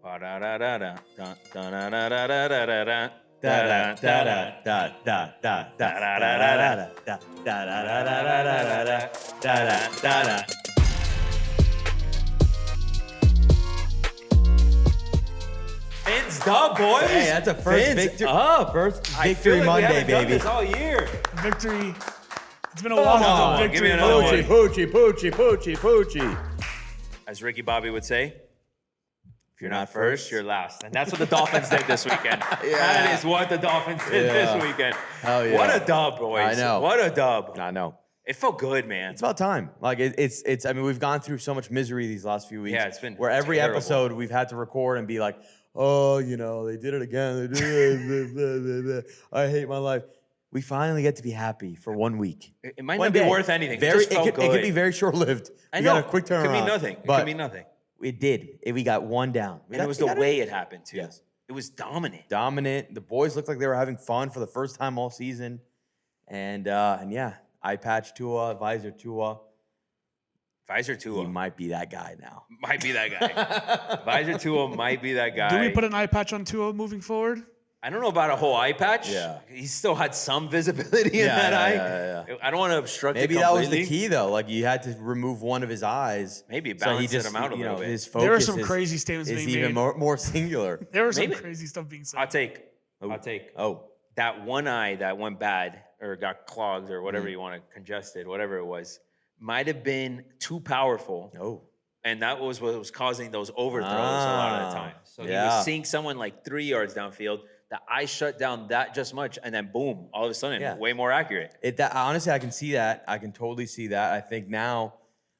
Fins up, boys. Hey, that's a first victory Monday, baby. This all year. Victory. It's been a while since a victory. Give me another one. Poochie. As Ricky Bobby would say, if you're not first, you're last. And that's what the Dolphins did this weekend. That is what the Dolphins did this weekend. Hell yeah. What a dub, boys. I know. What a dub. I know. It felt good, man. It's about time. Like it's. I mean, we've gone through so much misery these last few weeks. Yeah, it's been where every terrible. episode we've had to record and be like, oh, you know, they did it again. They did it. I hate my life. We finally get to be happy for 1 week. It might not be worth anything. It could be very short-lived. I know. Got a quick turnaround. It could be nothing. It could be nothing. It did. We got one down. And it was the way it happened, too. Yes. It was dominant. Dominant. The boys looked like they were having fun for the first time all season. And yeah, eye patch Tua, Visor Tua. Visor Tua. He might be that guy now. Might be that guy. Visor Tua might be that guy. Do we put an eye patch on Tua moving forward? I don't know about a whole eye patch. Yeah. He still had some visibility in that eye. Yeah. I don't want to obstruct Maybe it that completely. was the key, though. Like, you had to remove one of his eyes. Maybe so he balance him out a little bit. His focus There were some crazy statements being even made. more singular. There was some Maybe. crazy stuff being said. I'll take. Oh. That one eye that went bad or got clogged or whatever you want to, congested, whatever it was, might have been too powerful. Oh. And that was what was causing those overthrows a lot of the time. So he was seeing someone like 3 yards downfield. The eye shut down that just much, and then boom, all of a sudden, way more accurate. Honestly, I can see that. I can totally see that. I think now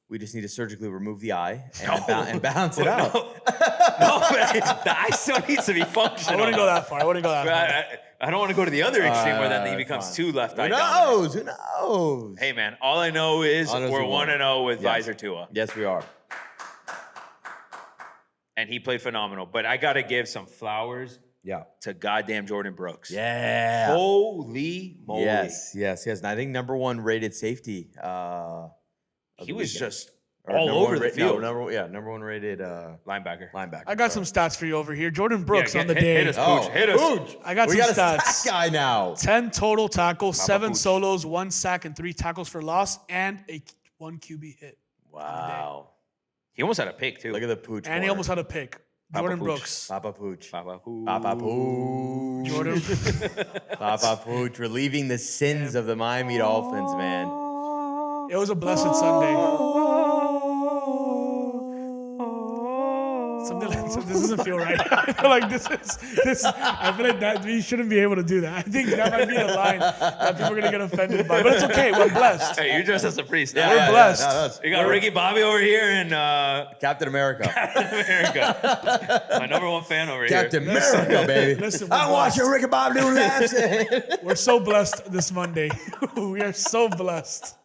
we just need to surgically remove the eye and balance it out. No, man, the eye still needs to be functional. I wouldn't go that far. I don't want to go to the other extreme where then he becomes too left eye dominant. Who dominant. knows? Hey, man, all I know is we're 1-0 with Visor Tua. Yes, we are. And he played phenomenal. But I got to give some flowers to goddamn Jordan Brooks. Yeah. Holy moly. Yes. And I think number one rated safety. He was just all over the field. Number one rated linebacker. I got some stats for you over here. Jordan Brooks on the day. Hit us, Pooch. Hit us. Pooch. I got We some got a stats. stat guy now. 10 total tackles, Papa 7 Pooch. solos, 1 sack, and 3 tackles for loss, and 1 QB hit. Wow. He almost had a pick, too. Look at the Pooch. And he almost had a pick. Jordan Pooch. Brooks. Papa Pooch. Papa Pooch. Papa Pooch. Jordan. Papa Pooch relieving the sins of the Miami Dolphins, man. It was a blessed Sunday. Something like this doesn't feel right. I feel like this. I feel like that we shouldn't be able to do that. I think that might be the line that people are gonna get offended by. But it's okay. We're blessed. Hey, you're dressed as a priest now. We're blessed. You got Ricky Bobby over here and Captain America. America. My number one fan over here. Captain America, baby. Listen, I'm watching Ricky Bobby do laps. We're so blessed this Monday. We are so blessed.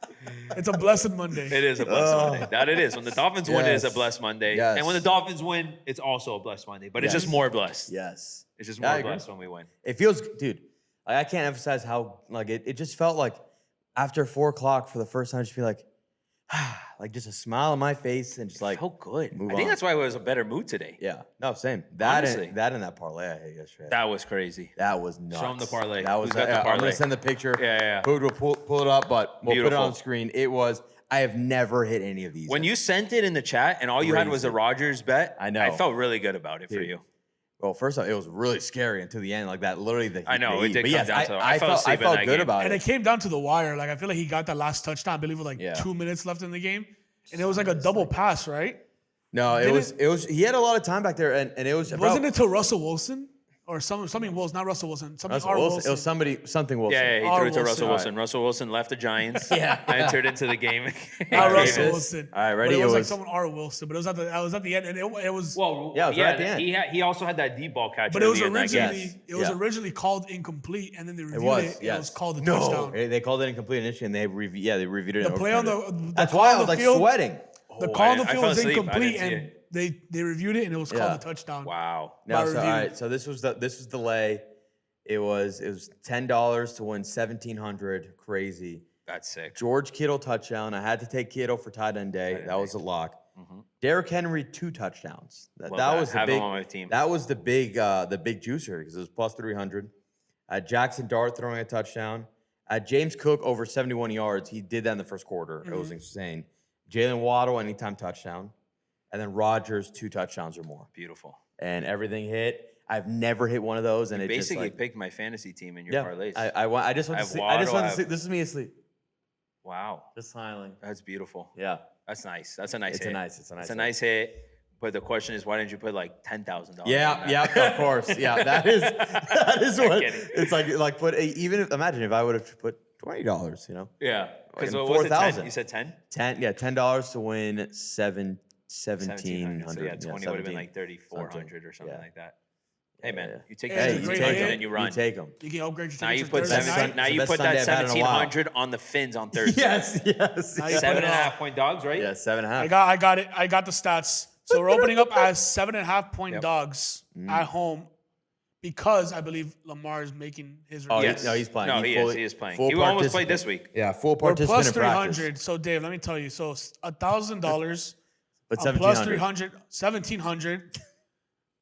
It's a blessed Monday. It is a blessed Monday. That it is. When the Dolphins win, it is a blessed Monday. Yes. And when the Dolphins win, it's also a blessed Monday. But it's just more blessed. Yes. It's just Yeah, I more agree. blessed when we win. It feels, dude, like, I can't emphasize how, like, it just felt like after 4 o'clock for the first time, just be like, like just a smile on my face and just like, Felt good. move I think on. that's why I was a better mood today. yeah, no, same. That Honestly. and that parlay I hit yesterday. That was crazy. That was nuts. Show 'em the parlay. That was, Who's got the I'm parlay? gonna send the picture. Yeah. We'll pull it up, but we'll put it Beautiful. on the screen. It was, I have never hit any of these. When you sent it in the chat and all you had was a Crazy. Rodgers bet, I know. I felt really good about it for Dude. you. Well, first off, it was really scary until the end, like that. Literally, I know, it did But come yes, down to it. I I felt in that good game. about And it. it came down to the wire. Like I feel like he got that last touchdown. I believe with 2 minutes left in the game, and it was like a double pass, right? No, it was. He had a lot of time back there, and it was. Wasn't it to Russell Wilson or something Wilson? Not Russell Wilson. Something Russell R. Wilson. Wilson. It was something Wilson. Yeah, he R. threw it to Wilson. Russell All Wilson. Russell Wilson left the Giants. Yeah. Entered into the game. Not Russell Davis. Wilson. All right, ready? But it was It like was- someone R. Wilson, but it was at the end, and it was. Well, Yeah, it was right at the end. He also had that deep ball catch. But it was early in that game. originally originally called incomplete, and then they reviewed was, it. yes. It was called a No. touchdown. They called it incomplete initially, and they reviewed it. The and play on overturned it. the That's call why on I was the like field, sweating. The Oh, call on the I field fell was asleep. I incomplete, didn't see and it. they reviewed it, and it was called a touchdown. Wow. No, by so, review. all right. So this was the lay. It was $10 to win 1,700. Crazy. That's sick. George Kittle touchdown. I had to take Kittle for tight end day. That was a lock. Derrick Henry 2 touchdowns. That was the Have big. him on my team. That was the big juicer because it was plus 300. Jackson Dart throwing a touchdown. James Cook over 71 yards. He did that in the first quarter. It was insane. Jalen Waddle anytime touchdown, and then Rodgers 2 touchdowns or more. Beautiful. And everything hit. I've never hit one of those, and You it basically just picked my fantasy team in your parlays. I just want to sleep. I just want to sleep. This is me asleep. Wow, Just smiling. that's beautiful. Yeah, That's nice. That's a nice it's hit. It's a nice. It's a nice hit. But the question is, why didn't you put like $10,000? Yeah, of course. Yeah, that is what kidding. it's like. Put even if imagine if I would have put $20. You know, Yeah. Because Like what was it? 10? 4,000. You said 10? $10 to win 1700. So yeah, 20 would have been like 3,400 or something Yeah. like that. Hey man, Yeah. you take Hey, that you take 1,700 it. and you run. You take them. You can upgrade your Now you tickets put for Thursday Sunday night. now It's the you best put that Sunday I've had in a while. 1,700 on the fins on Thursday. Yes. Now you put Seven it and a all. half point dogs, right? Yeah, 7.5. I got it. I got the stats. So we're opening up as 7.5-point dogs at home because I believe Lamar is making his Oh, return. Yes. no, he's playing. No, He he is playing. full He almost played participant. this week. Yeah, full We're participant plus in practice. 300. So Dave, let me tell you. So $1,000 But plus 1,700. 300, 1,700.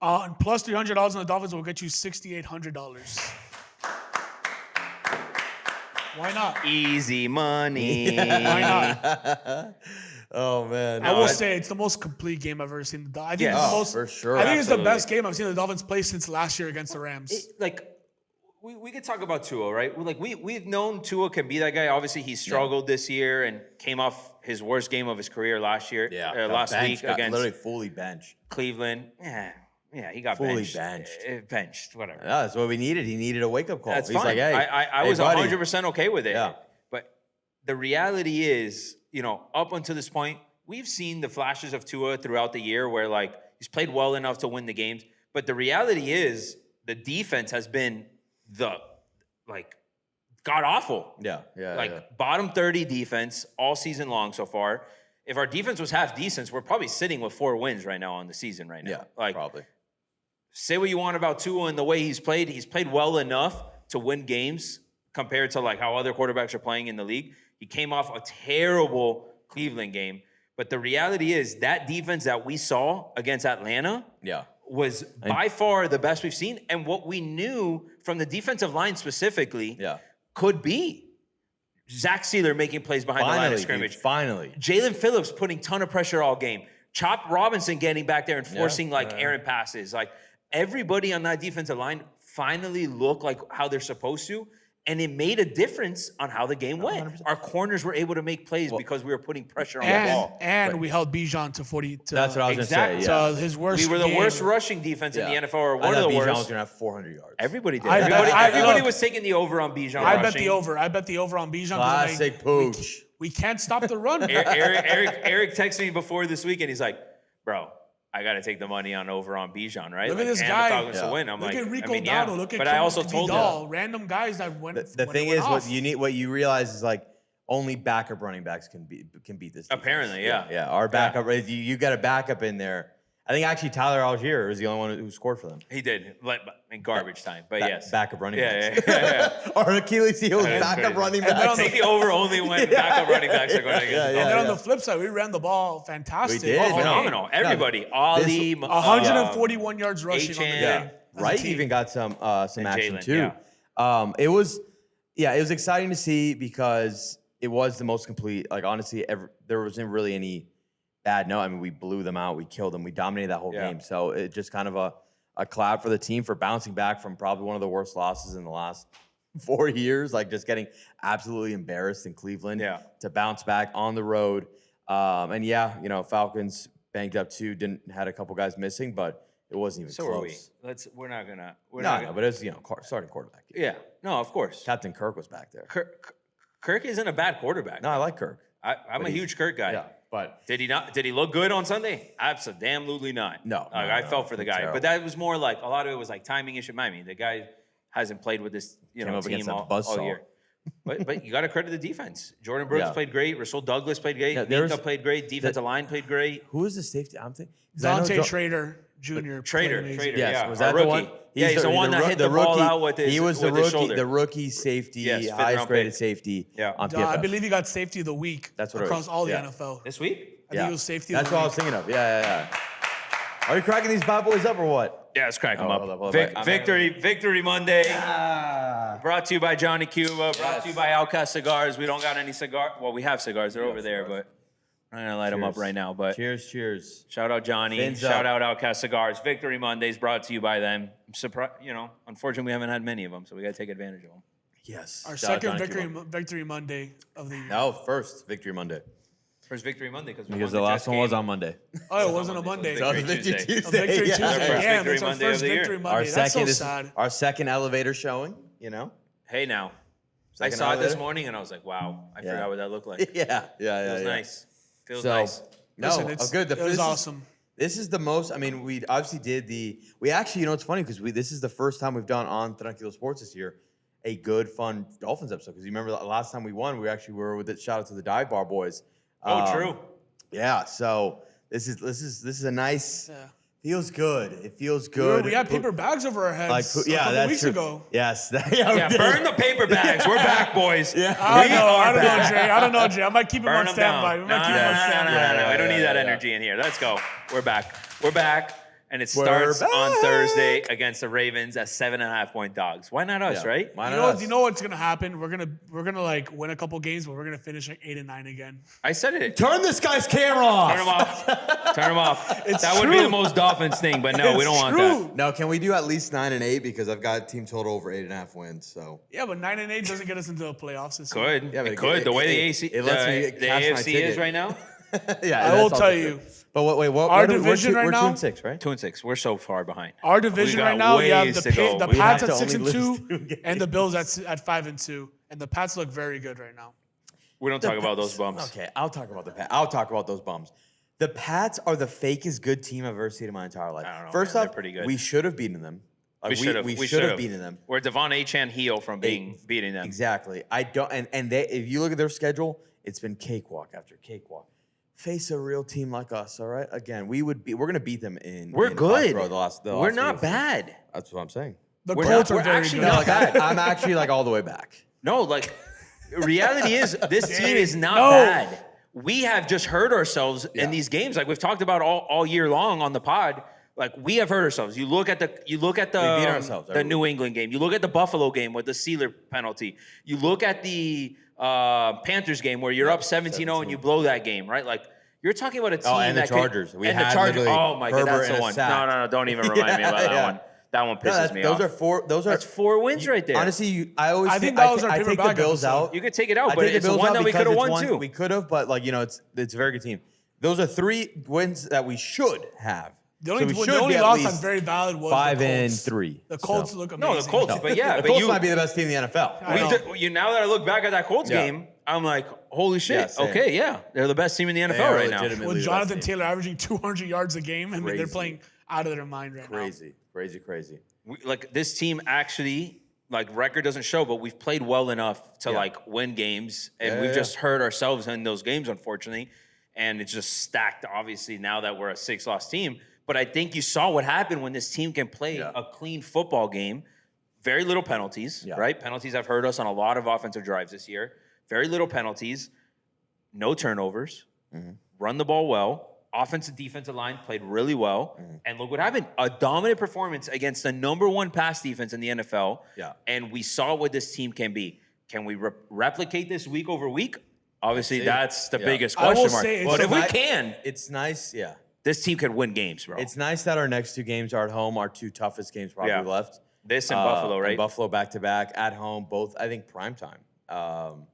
And plus $300 on the Dolphins will get you $6,800. Why not? Easy money. Why not? Oh man. I will say it's the most complete game I've ever seen. I think Yes. it's the Oh, most. for sure. I think it's the Absolutely. best game I've seen the Dolphins play since last year against the Rams. We could talk about Tua, right? We've known Tua can be that guy. Obviously, he struggled this year and came off his worst game of his career last year. got last benched, week got against literally fully benched. Cleveland. Yeah, he got Fully benched. Benched, whatever. Yeah, that's what we needed. He needed a wake up call. That's He's fine. like, hey, I hey, was buddy. 100% okay with it. Yeah. But the reality is, up until this point, we've seen the flashes of Tua throughout the year where he's played well enough to win the games. But the reality is the defense has been god awful. Yeah. Bottom 30 defense all season long so far. If our defense was half decent, we're probably sitting with 4 wins right now on the season right now. Yeah, probably. Say what you want about Tua and the way he's played. He's played well enough to win games compared to how other quarterbacks are playing in the league. He came off a terrible Cleveland game. But the reality is that defense that we saw against Atlanta was by far the best we've seen. And what we knew from the defensive line specifically could be Zach Sealer making plays behind the line of scrimmage. Finally. Jalen Phillips putting ton of pressure all game. Chop Robinson getting back there and forcing errant passes. Everybody on that defensive line finally looked like how they're supposed to. And it made a difference on how the game went. 100%. Our corners were able to make plays because we were putting pressure on the ball. And we held Bijan to 40. That's what I was Exactly. going to say. Yeah. So his worst. We were the game. worst rushing defense in the NFL, or one I of thought the Bijan was worst. going to have 400 yards. Everybody did. I bet- Everybody look, was taking the over on Bijan I rushing. bet the over. I bet the over on Bijan. Classic pooch. We can't stop the run. Eric texted me before this weekend. He's like, bro, I got to take the money on over on Bijan, right? Look at this and guy. the Falcons to win. I'm Look like, at Rico I mean, Dowdle. Look at but I also told Vidal. him. Random guys that went. The when thing it went is, off. what you realize is only backup running backs can beat this defense. Apparently, yeah. Yeah, our backup, you got a backup in there. I think actually Tyler Algier is the only one who scored for them. He did, in garbage time, but yes. Backup running backs. Yeah. Our Achilles heel is That's backup crazy. running And then backs. on the- Take the over only when backup running backs are going against the And Dolphins. then on the flip side, we ran the ball fantastic. We did. Oh, No. phenomenal. Everybody. Ali. 141 yards rushing on the Achane. day. as a Right, team. even got some action Jalen, too. It was exciting to see because it was the most complete. Honestly, there wasn't really any bad note. I mean, we blew them out, we killed them, we dominated that whole game. So it just kind of a clap for the team for bouncing back from probably one of the worst losses in the last 4 years. Just getting absolutely embarrassed in Cleveland to bounce back on the road. Falcons banged up too. Had a couple guys missing, but it wasn't even So close. are we. We're not gonna. No, but it was starting quarterback. Yeah. No, of course. Captain Kirk was back there. Kirk isn't a bad quarterback. No, I like Kirk. I'm a huge Kirk guy. Yeah, but Did he not? Did he look good on Sunday? Absolutely not. No, I felt for the guy, terrible. but that was more a lot of it was timing issue. I mean, the guy hasn't played with this up team against that all buzzsaw. year. But you got to credit the defense. Jordan Brooks played great. Rasul Douglas played great. Yeah, Mika played great. Defensive line played great. who is the safety? I'm thinking 'cause I know Dante Jo- Trader Jr. Trader. played amazing. Yes, Yeah, was our that the rookie. one? He's the one that hit the ball out with his He was the with his rookie, shoulder. the rookie safety, Yes, fifth highest round graded pick. safety Yeah. on I PFF. believe he got safety of the week That's what it across was. all the Yeah. NFL. This week? I think it was safety. That's what I was thinking of. Yeah. Are you cracking these bad boys up or what? Yeah, let's crack them up. Hold up. Victory Monday. Brought to you by Johnny Cuba. Brought to you by Outcast Cigars. We don't got any cigar. Well, we have cigars. They're over there, but I'm not gonna light them up right now. But cheers. shout out Johnny. Fins Shout up. out Outcast Cigars. Victory Mondays brought to you by them. I'm surprised. Unfortunately, we haven't had many of them, so we gotta take advantage of them. Yes. Our Shout out second Johnny victory Monday of the year. No, first Victory Monday. First Victory Monday Because the last one was on Monday. Oh, it wasn't a Monday. So A Victory Tuesday. Victory Tuesday. Our first Damn, victory it's our Monday of first the year. victory Monday. Our That's second so is sad. our second elevator showing. Hey now. Second I saw it this elevator? morning and I was like, wow, I Yeah. forgot what that looked like. Yeah. Feels nice. Feels So, nice. no, Listen, it's good. it was awesome. This is the most. I mean, we obviously did we actually, it's funny because this is the first time we've done on Tranquilo Sports this year a good, fun Dolphins episode. Because you remember the last time we won, we actually were with it. Shout out to the Dive Bar boys. True. Yeah. So this is a nice. Yeah. Feels good. It feels good. We had paper bags over our heads a couple that's weeks true. ago. Yes. we Yeah, did. burn the paper bags. We're back, boys. Yeah. I We don't are know, back. Jay. I don't know, Jay. I might keep him Burn on them standby. down. We might keep him on standby. No. We don't need that Yeah. energy in here. Let's go. We're back. And it We're starts on back. Thursday against the Ravens as 7.5-point dogs. Why not us, Yeah. right? Why You not know, us? you know what's gonna happen? We're gonna like win a couple games, but we're gonna finish like 8-9 again. I said it. Turn this guy's camera off. Turn them off. Turn them off. It's That would be true. the most Dolphins thing, but no, we don't want true. that. No, can we do at least 9 and 8 because I've got team total over 8.5 wins. So Yeah, but 9 and 8 doesn't get us into the playoffs this year. Could. Yeah, but It could. The way the AC, it lets me the cash my AFC is ticket. right now. yeah, I will that's tell also you. true. But wait, what? Our what are we- division right we're now- 2-6, right? 2-6. We're so far behind. Our division got right now, we have ways the to go. the We Pats have at to 6 and only lose 2, 2 games. and the Bills at 5 and 2, and the Pats look very good right now. We don't talk about those bums. Okay, I'll talk about the Pats. I'll talk about those bums. The Pats are the fakest good team I've ever seen in my entire life. I don't know, First man. off, They're pretty good. we should have beaten them. Like, We should have beaten them. We're Devon Achan heel from beating them. Exactly. I don't. And they, if you look at their schedule, it's been cakewalk after cakewalk. Face a real team like us, all right? Again, we're gonna beat them in. We're in good. Foxborough the We're last not weeks. bad. That's what I'm saying. The We're Colts not- are we're very actually good. not Like, I'm actually like all the way back. No, like reality is this team is not No. bad. We have just hurt ourselves in these games, like we've talked about all year long on the pod. Like we have hurt ourselves. You look at the We beat ourselves the every New England game. You look at the Buffalo game with the Sealer penalty. You look at the Panthers game where you're up 17-0 and you blow that game, right? Like you're talking about a team and the that Chargers. We and the had Chargers. literally Oh my god, Herbert that's and the a one. sack. No, don't even remind me about that Yeah. one. That one No, pisses me those off. are four. Those are That's 4 wins right there. Honestly, I think that was our I paper take the bag Bills episode. out. You could take it out, I but take the it's the Bills one out that we because could have it's won one too. We could have, but it's a very good team. Those are 3 wins that we should have. The only, So we the should only be at loss least that's very valid was 5 the and Colts. 3. The Colts So. look amazing. No, the Colts, but yeah, The but Colts you might be the best team in the NFL. I know. now that I look back at that Colts Yeah. game, I'm like, holy shit. Yeah, same. Okay, yeah, they're the best team in the NFL are right now. legitimately With the Jonathan best team. Taylor averaging 200 yards a game, I mean, they're Crazy. playing out of their mind right now. Crazy. Like this team actually, like record doesn't show, but we've played well enough to Yeah. like win games, and Yeah, we've yeah. just hurt ourselves in those games, unfortunately. And it's just stacked, obviously, now that we're a 6-loss team. But I think you saw what happened when this team can play Yeah. a clean football game. Very little penalties, Yeah. right? Penalties have hurt us on a lot of offensive drives this year. Very little penalties, no turnovers, run the ball well. Offensive, defensive line played really well. And look what happened. A dominant performance against the #1 pass defense in the NFL. Yeah. And we saw what this team can be. Can we replicate this week over week? Obviously, see. that's the Yeah. biggest I will question mark. say it's But if we nice- can, It's nice, yeah. this team could win games, bro. It's nice that our next 2 games are at home, our 2 toughest games probably Yeah. left. This and Buffalo, And right? Buffalo back-to-back, at home, both, I think, primetime.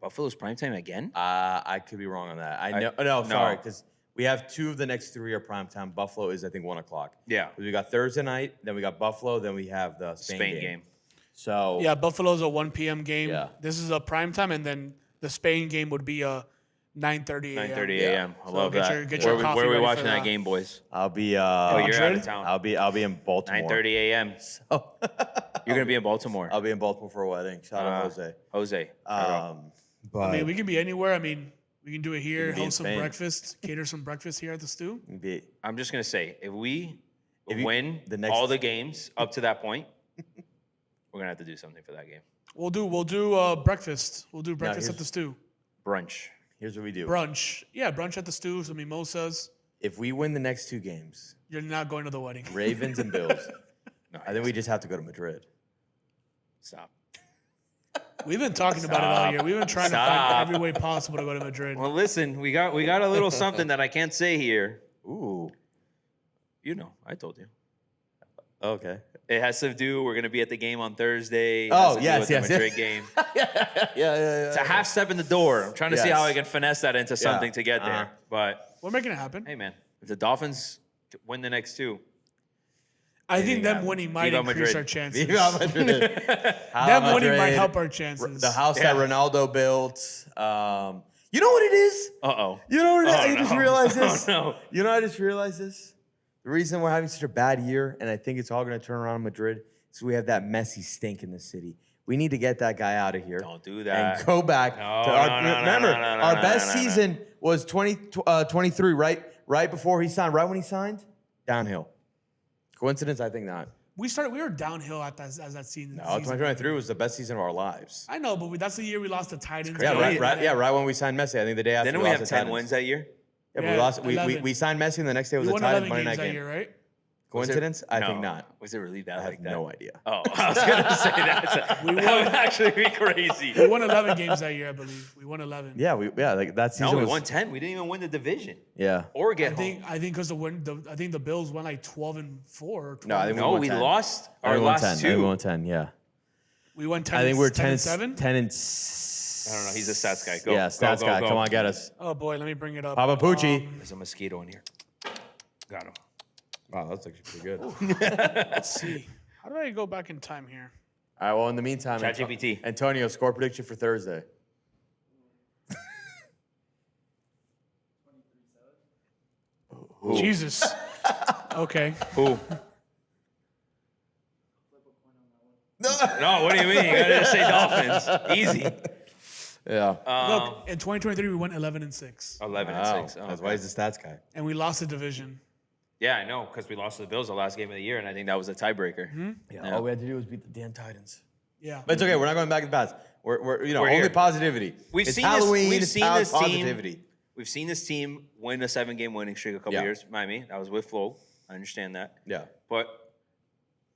Buffalo's primetime again? I could be wrong on that. no. Sorry, because we have 2 of the next 3 are primetime. Buffalo is, I think, 1 o'clock. Yeah. We got Thursday night, then we got Buffalo, then we have the Spain game. So Yeah, Buffalo's a 1 p.m. game. Yeah. This is a prime time, and then the Spain game would be a 9:30 a.m. 9:30 a.m. I So love get that. your- get your where coffee are we ready for watching that that. game, boys? I'll be Oh, you're out Madrid? of town. I'll be in Baltimore. 9:30 a.m. Oh. You're gonna be in Baltimore. I'll be in Baltimore for a wedding. Shout out Jose. Jose. shout out. But I mean, we can be anywhere. I mean, we can do it here, can be in host some Spain. breakfast, cater some breakfast here at the stew. I'm just gonna say, if we If you- win the next- all the games up to that point, we're gonna have to do something for that game. We'll do breakfast. We'll do breakfast at here's- the stew. Brunch. Here's what we do. Brunch. Yeah, brunch at the stew, some mimosas. If we win the next 2 games, You're not going to the wedding. Ravens and Bills, I think we just have to go to Madrid. Stop. We've been talking about it all year. We've been trying to find every way possible to go to Madrid. Well, listen, we got a little something that I can't say here. Ooh. You know, I told you. Okay. It has to do. We're gonna be at the game on Thursday. It Oh, has to do yes, with yes, the Madrid yes. game. Yeah. It's a half step in the door. I'm trying to see Yes. how I can finesse that into something to get there. Uh-huh. But We're making it happen. hey, man, if the Dolphins win the next 2, I think them winning might Viva increase Madrid. our chances. Viva Madrid. Them winning might help our chances. The house Yeah. that Ronaldo built. You know what it is? Uh-oh. You know what it is? Oh, I just no. realized this. Oh, no. You know, I just realized this. The reason we're having such a bad year, and I think it's all going to turn around in Madrid, is we have that messy stink in the city. We need to get that guy out of here. Don't do that. And go back. No, to our, no, no, remember, no, no, our no, best no, no, no. season was 23, right? Right before he signed. Right when he signed? Downhill. Coincidence? I think not. We were downhill at that as that season. No, 2023 was the best season of our lives. I know, but that's the year we lost the Titans. Yeah, Crazy. right when we signed Messi. I think the day after Didn't we we lost have the 10 Titans. wins that year? Yeah, but Yeah, we lost. 11. We signed Messi, and the next day was We the won Titans 11 Monday games night that game. year, right? Coincidence? I think No. not. Was it really bad I like have that? no idea. Oh, I was gonna say that. We That won- would actually be crazy. We won 11 games that year, I believe. We won 11. Yeah, like that season No, we was. won 10. We didn't even win the division Yeah. or I get think home. because I think the Bills won like 12-4 or 12. No, I think No, won we 10. lost I our think we won last 10. I think two. we won 10. Yeah. We won 10. I think we're 10 10 and 7. 10 and. I don't know. He's a stats guy. Go. Yeah, stats go, guy. go. Come on, get us. Oh boy, let me bring it up. Papa Pucci. There's a mosquito in here. Got him. Wow, that's actually pretty good. Let's see. How do I go back in time here? All right. Well, in the meantime, ChatGPT. Antonio, score prediction for Thursday. Jesus. Okay. Who? No, what do you mean? You gotta just say Dolphins. Easy. Yeah. Look, in 2023 we went 11 and 6, 11 Wow. and 6. Oh, That's okay. why he's the stats guy. and we lost the division. Yeah, I know, because we lost to the Bills the last game of the year, and I think that was a tiebreaker. Mm-hmm. Yeah. All we had to do was beat the damn Titans. Yeah. But it's okay. We're not going back in the past. We're We're only here. positivity. We've it's seen Halloween. We've it's seen this positivity. team. We've seen this team win a 7-game winning streak a couple Yeah. years. Miami, that was with Flo. I understand that, Yeah. but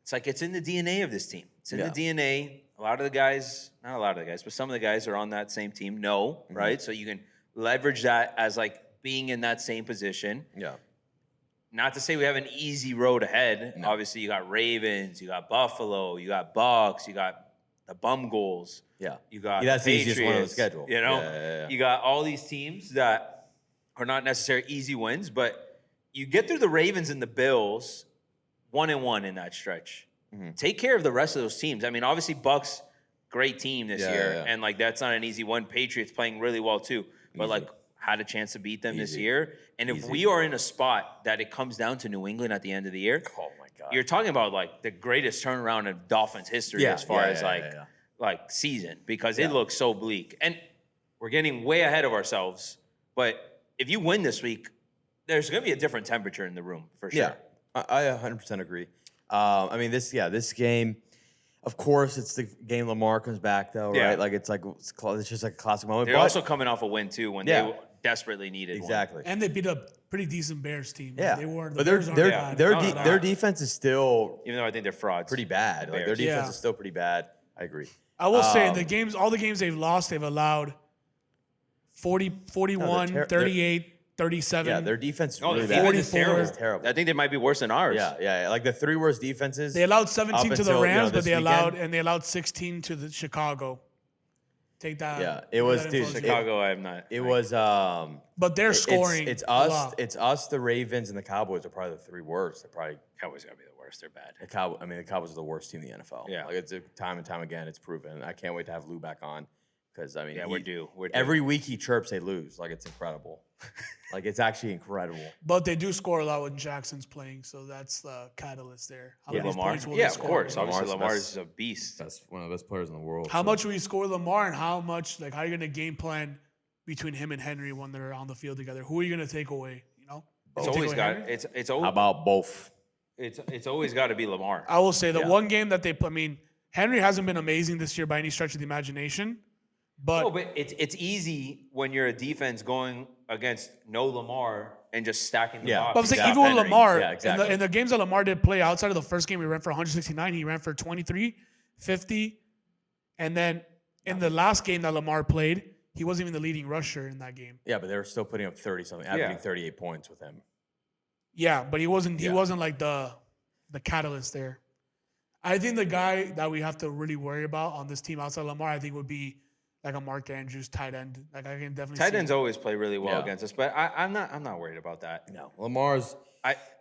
it's like it's in the DNA of this team. It's in Yeah. the DNA. A lot of the guys, not a lot of the guys, but some of the guys are on that same team. No, right? So you can leverage that as like being in that same position. Yeah. Not to say we have an easy road ahead. No. Obviously, you got Ravens, you got Buffalo, you got Bucks, you got the Bum Goals, Yeah. you got That's the the easiest one on the Patriots, schedule. You know, Yeah. you got all these teams that are not necessarily easy wins, but you get through the Ravens and the Bills, 1-1 in that stretch. Mhm. Take care of the rest of those teams. I mean, obviously, Bucks, great team this Yeah, year, yeah. and like that's not an easy one. Patriots playing really well too, but Easy. like had a chance to beat them this Easy. year. And if Easy. we are in a spot that it comes down to New England at the end of the year, Oh my God. you're talking about like the greatest turnaround in Dolphins history as far as yeah. like season because Yeah. it looks so bleak. And we're getting way ahead of ourselves. But if you win this week, there's going to be a different temperature in the room for sure. Yeah, I 100% agree. I mean, this game, of course, it's the game Lamar comes back though, Yeah. right? Like it's just like a classic moment. They're but also coming off a win too when Yeah. they desperately needed one. exactly. And they beat a pretty decent Bears team. Yeah, They were. The but Bears aren't bad. their defense is still Even though I think they're frauds. pretty bad. The Like their Bears. defense Yeah. is still pretty bad. I agree. I will say Um, all the games they've lost, they've allowed 40, 41, they're 38, 37. Yeah, their defense is No, really their bad. defense is 44. terrible. It's terrible. I think they might be worse than ours. Yeah. Like the 3 worst defenses. They allowed 17 Up to the until, Rams, but this they allowed weekend. 16 to the Chicago. Take that. Yeah, it take was, that dude, info as well. Chicago, I have not. It was But they're scoring. It's a us. lot. It's us. The Ravens and the Cowboys are probably the 3 worst. They're probably Cowboys gotta be the worst. They're bad. the Cowboys are the worst team in the NFL. Yeah. Like it's time and time again. It's proven. I can't wait to have Lou back on because I mean, Yeah, we're due. We're due. every week he chirps, they lose. Like it's incredible. Like it's actually incredible. But they do score a lot when Jackson's playing, so that's the catalyst there. How many Lamar. points will Yeah, they of score? course. Obviously, Lamar's Lamar's a beast. That's one of the best players in the world. How much will you score Lamar, and how much how are you gonna game plan between him and Henry when they're on the field together? Who are you gonna take away? You know, It's You take always away got. Henry? It's How always. about both? It's always got to be Lamar. I will say the Yeah. one game that I mean, Henry hasn't been amazing this year by any stretch of the imagination, But, but it's easy when you're a defense going against no Lamar and just stacking the box. but I'm saying without even with Henry. Lamar, Yeah, exactly. in the games that Lamar did play outside of the first game, he ran for 169. He ran for 23, 50. And then in the last game that Lamar played, he wasn't even the leading rusher in that game. Yeah, but they were still putting up 30-something, averaging 38 points with him. Yeah, but he wasn't. He Yeah. wasn't like the catalyst there. I think the guy that we have to really worry about on this team outside Lamar, I think would be like a Mark Andrews tight end. Like I can definitely. Tight see ends always play really well Yeah. against us, but I'm not worried about that. No, Lamar's.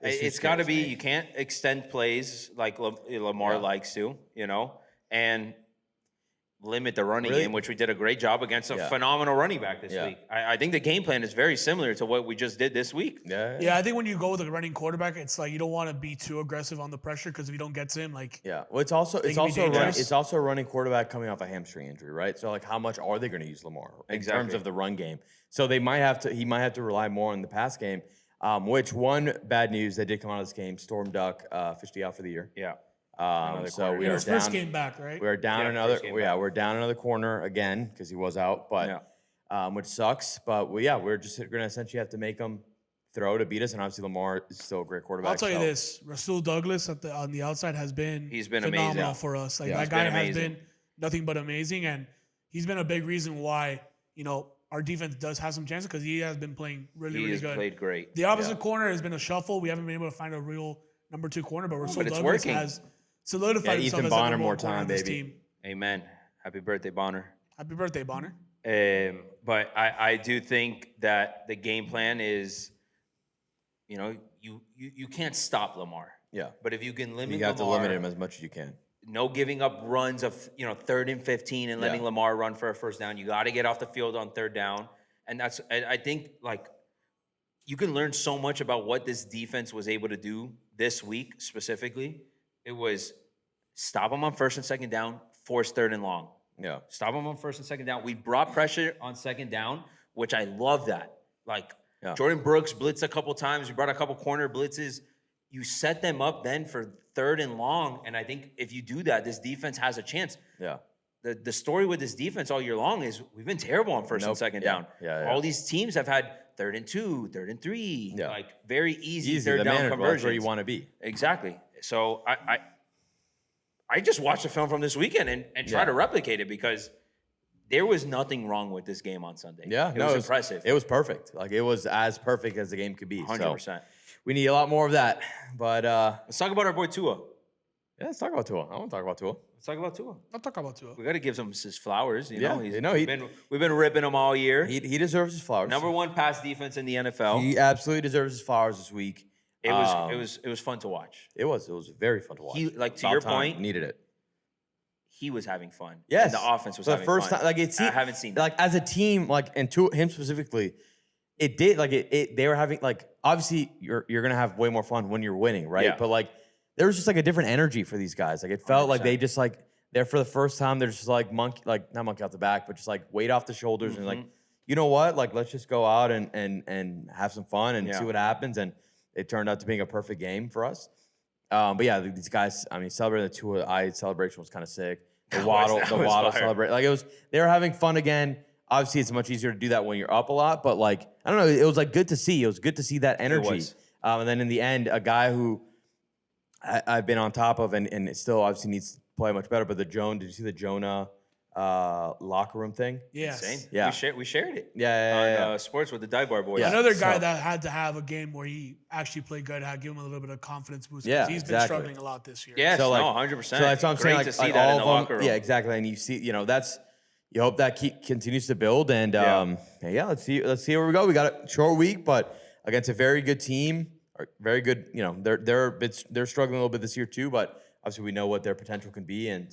It's got to be, you can't extend plays like Lamar likes to, and limit the running game, which we did a great job against a phenomenal running back this week. I think the game plan is very similar to what we just did this week. Yeah, I think when you go with a running quarterback, it's like you don't want to be too aggressive on the pressure because if you don't get to him, like Yeah, well, it's also dangerous. a running quarterback coming off a hamstring injury, right? So like, how much are they going to use Lamar in terms of the run game? So he might have to rely more on the pass game. Which one bad news that did come out of this game? Storm Duck officially out for the year. Yeah. So we are his down. first game back, right? We are down we're down another corner again because he was out, but which sucks. But we're just going to essentially have to make him throw to beat us, and obviously Lamar is still a great quarterback. I'll tell you this: Rasul Douglas on the outside has been phenomenal amazing for us. Like that guy has been nothing but amazing, and he's been a big reason why our defense does have some chances because he has been playing really good. He has played great. The opposite corner has been a shuffle. We haven't been able to find a real number 2 corner, but Rasul Douglas has solidified himself Ethan as Bonner the more corner time, on this baby. team. Amen. Happy birthday, Bonner. Happy birthday, Bonner. But I do think that the game plan is, you can't stop Lamar. Yeah. But if you can limit You have Lamar, to limit him as much as you can. no giving up runs of 3rd and 15 and letting Lamar run for a first down. You got to get off the field on 3rd down, and I think like you can learn so much about what this defense was able to do this week specifically. It was stop them on 1st and 2nd down, force 3rd and long. Yeah. Stop them on 1st and 2nd down. We brought pressure on 2nd down, which I love that. Like Jordan Brooks blitzed a couple times. We brought a couple corner blitzes. You set them up then for 3rd and long, and I think if you do that, this defense has a chance. Yeah. The story with this defense all year long is we've been terrible on 1st and 2nd down. All these teams have had 3rd and 2, 3rd and 3, like very easy 3rd down conversions. That's where you want to be. Exactly. So I just watched the film from this weekend and try to replicate it because there was nothing wrong with this game on Sunday. Yeah, it was impressive. It was perfect. Like it was as perfect as the game could be. 100%. So we need a lot more of that. But let's talk about our boy Tua. Yeah, let's talk about Tua. I want to talk about Tua. Let's talk about Tua. I'll talk about Tua. We got to give him his flowers. We've been ripping him all year. He deserves his flowers. Number 1 pass defense in the NFL. He absolutely deserves his flowers this week. It was fun to watch. It was very fun to watch. To your point, needed it. He was having fun. Yes, and the offense was for the having first fun. time. Like I haven't seen that. Like as a team, like and to him specifically, it did. Like it they were having like obviously you're gonna have way more fun when you're winning, right? Yeah. But like there was just like a different energy for these guys. Like it felt 100%. like they just like there for the first time. They're just like not monkey out the back, but just like weight off the shoulders and like you know what? Like let's just go out and have some fun and see what happens. And it turned out to being a perfect game for us. But yeah, these guys. I mean, celebrating the Tua celebration was kind of sick. The Waddle celebration. Like they were having fun again. Obviously, it's much easier to do that when you're up a lot. But like I don't know, it was like good to see. It was good to see that energy. And then in the end, a guy who I've been on top of and it still obviously needs to play much better. But did you see the Jonah locker room thing? Yes. Insane. Yeah. We shared it. Yeah. On sports with the Dive Bar boys. Yeah. Another guy that had to have a game where he actually played good, had given him a little bit of confidence boost. Yeah, He's been struggling a lot this year. Yes, So, like, 100%. So that's what I'm saying. Like, to see like that all in the of them, locker room. Yeah, exactly. And you see, you hope that continues to build. And let's see where we go. We got a short week, but against a very good team, or very good. They're struggling a little bit this year too, but obviously we know what their potential can be, and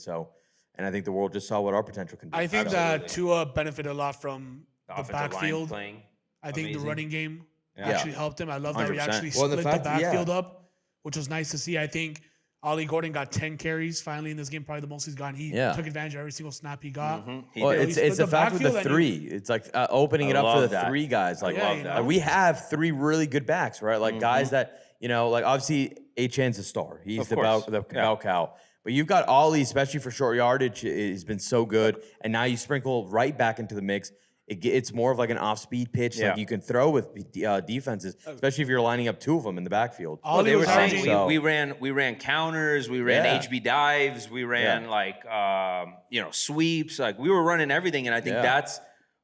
I think the world just saw what our potential can be. I think that Tua benefited a lot from the offensive backfield. line playing. I think the running game Yeah. actually helped him. I love that we 100%. actually Well, the split the fact that- backfield up, which was nice to see. I think Ollie Gordon got 10 carries finally in this game, probably the most he's gotten. He took advantage of every single snap he got. Well, did. it's split the the fact with the backfield and three. It's like opening it up for love the that. 3 guys. Like, love that. we have 3 really good backs, right? Like guys that like obviously Achan's a star. He's Of the course. bell cow. But you've got Ollie, especially for short yardage, has been so good. And now you sprinkle right back into the mix. It's more of like an off-speed pitch. Yeah. Like you can throw with defenses, especially if you're lining up two of them in the backfield. Ollie Well, they were was saying averaging- we ran counters, we ran Yeah. HB dives, we ran sweeps, like we were running everything, and I think that's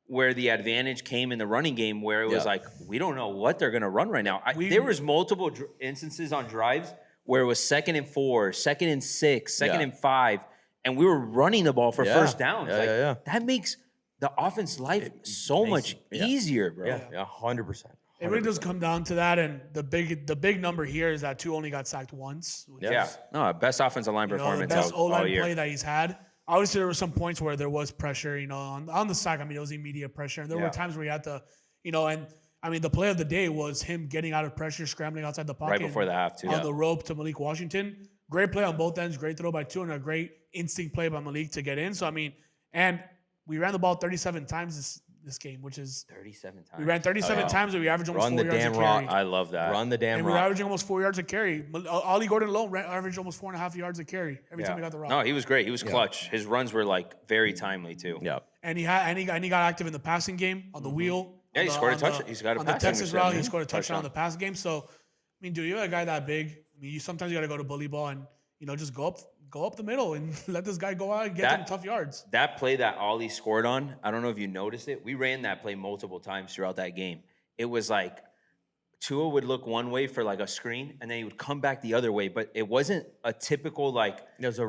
where the advantage came in the running game, where it was like we don't know what they're gonna run right now. There was multiple instances on drives where it was 2nd and 4, 2nd and 6, 2nd and 5, and we were running the ball for first downs. That makes the offense life so much easier, bro. Yeah, 100%. It really does come down to that, and the big number here is that Tua only got sacked once. Which is, No, best offensive line the performance best all O-line year. play that he's had. Obviously, there were some points where there was pressure, on the sack. I mean, it was immediate pressure. And there were times where you had to, and I mean, the play of the day was him getting out of pressure, scrambling outside the pocket. Right before the half, too. On the rope to Malik Washington. Great play on both ends. Great throw by Tua and a great instinct play by Malik to get in. So, I mean, and we ran the ball 37 times this game, which is 37 times. we ran 37 times and we averaged almost Run 4 the yards a damn carry. rock. I love that. Run the damn And we were rock. averaging almost 4 yards a carry. Ollie Gordon alone averaged almost 4.5 yards a carry every time he got the rock. No, he was great. He was clutch. His runs were like very timely too. Yeah. And he got active in the passing game on the wheel. Yeah, he scored a touchdown. He's got a on the passing Texas reception. route. He scored a touchdown on the passing game. So, I mean, dude, you're a guy that big. I mean, sometimes you got to go to bully ball and just go up the middle and let this guy go out and get some tough yards. That play that Ollie scored on, I don't know if you noticed it. We ran that play multiple times throughout that game. It was like Tua would look one way for like a screen, and then he would come back the other way. But it wasn't a typical like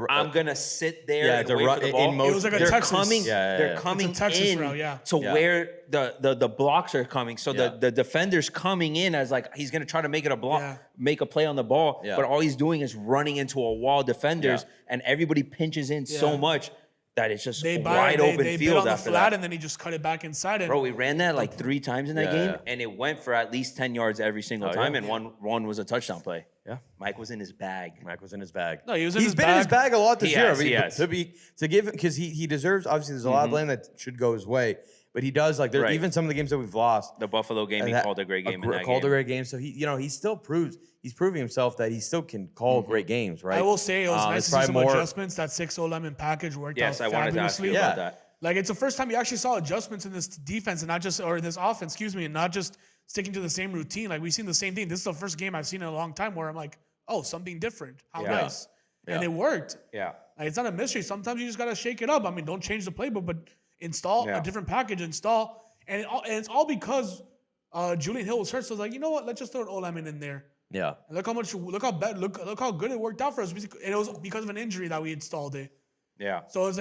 I'm gonna sit there and wait for the ball. It was like a they're Texas. coming. Yeah. They're coming It's a Texas in route, to where the blocks are coming. So the defender's coming in as like he's gonna try to make it a block, make a play on the ball. Yeah. But all he's doing is running into a wall of defenders, and everybody pinches in so much that it's just wide open they field bit on the after flat, that. and then he just cut it back inside. And Bro, we ran that like 3 times in that game, Yeah. and it went for at least 10 yards every single time, and one was a touchdown play. Yeah. Mike was in his bag. Mike was in his bag. No, he was in He's his been in his bag a lot this He year. has, I mean, he has. To give him, because he deserves, obviously, there's a lot of blame that should go his way. But he does, like, there even some of the games that we've lost. The Buffalo game, he called a great game in that Called game. a great game. So he still he's proving himself that he still can call great games, right? I will say it was nice it's to see some probably more- adjustments. That 6-0 lemon package worked Yes, out I wanted to ask you fabulously. about Yeah. that. Like, it's the first time you actually saw adjustments in this defense and in this offense, and not just sticking to the same routine. Like, we've seen the same thing. This is the first game I've seen in a long time where I'm like, oh, something different. How nice. And it worked. Yeah. Like, it's not a mystery. Sometimes you just got to shake it up. I mean, don't change the playbook, but install a different package, and it's all because Julian Hill was hurt. So it's like, you know what? Let's just throw an O-lineman in there. Yeah. And look how good it worked out for us. And it was because of an injury that we installed it. Yeah. So it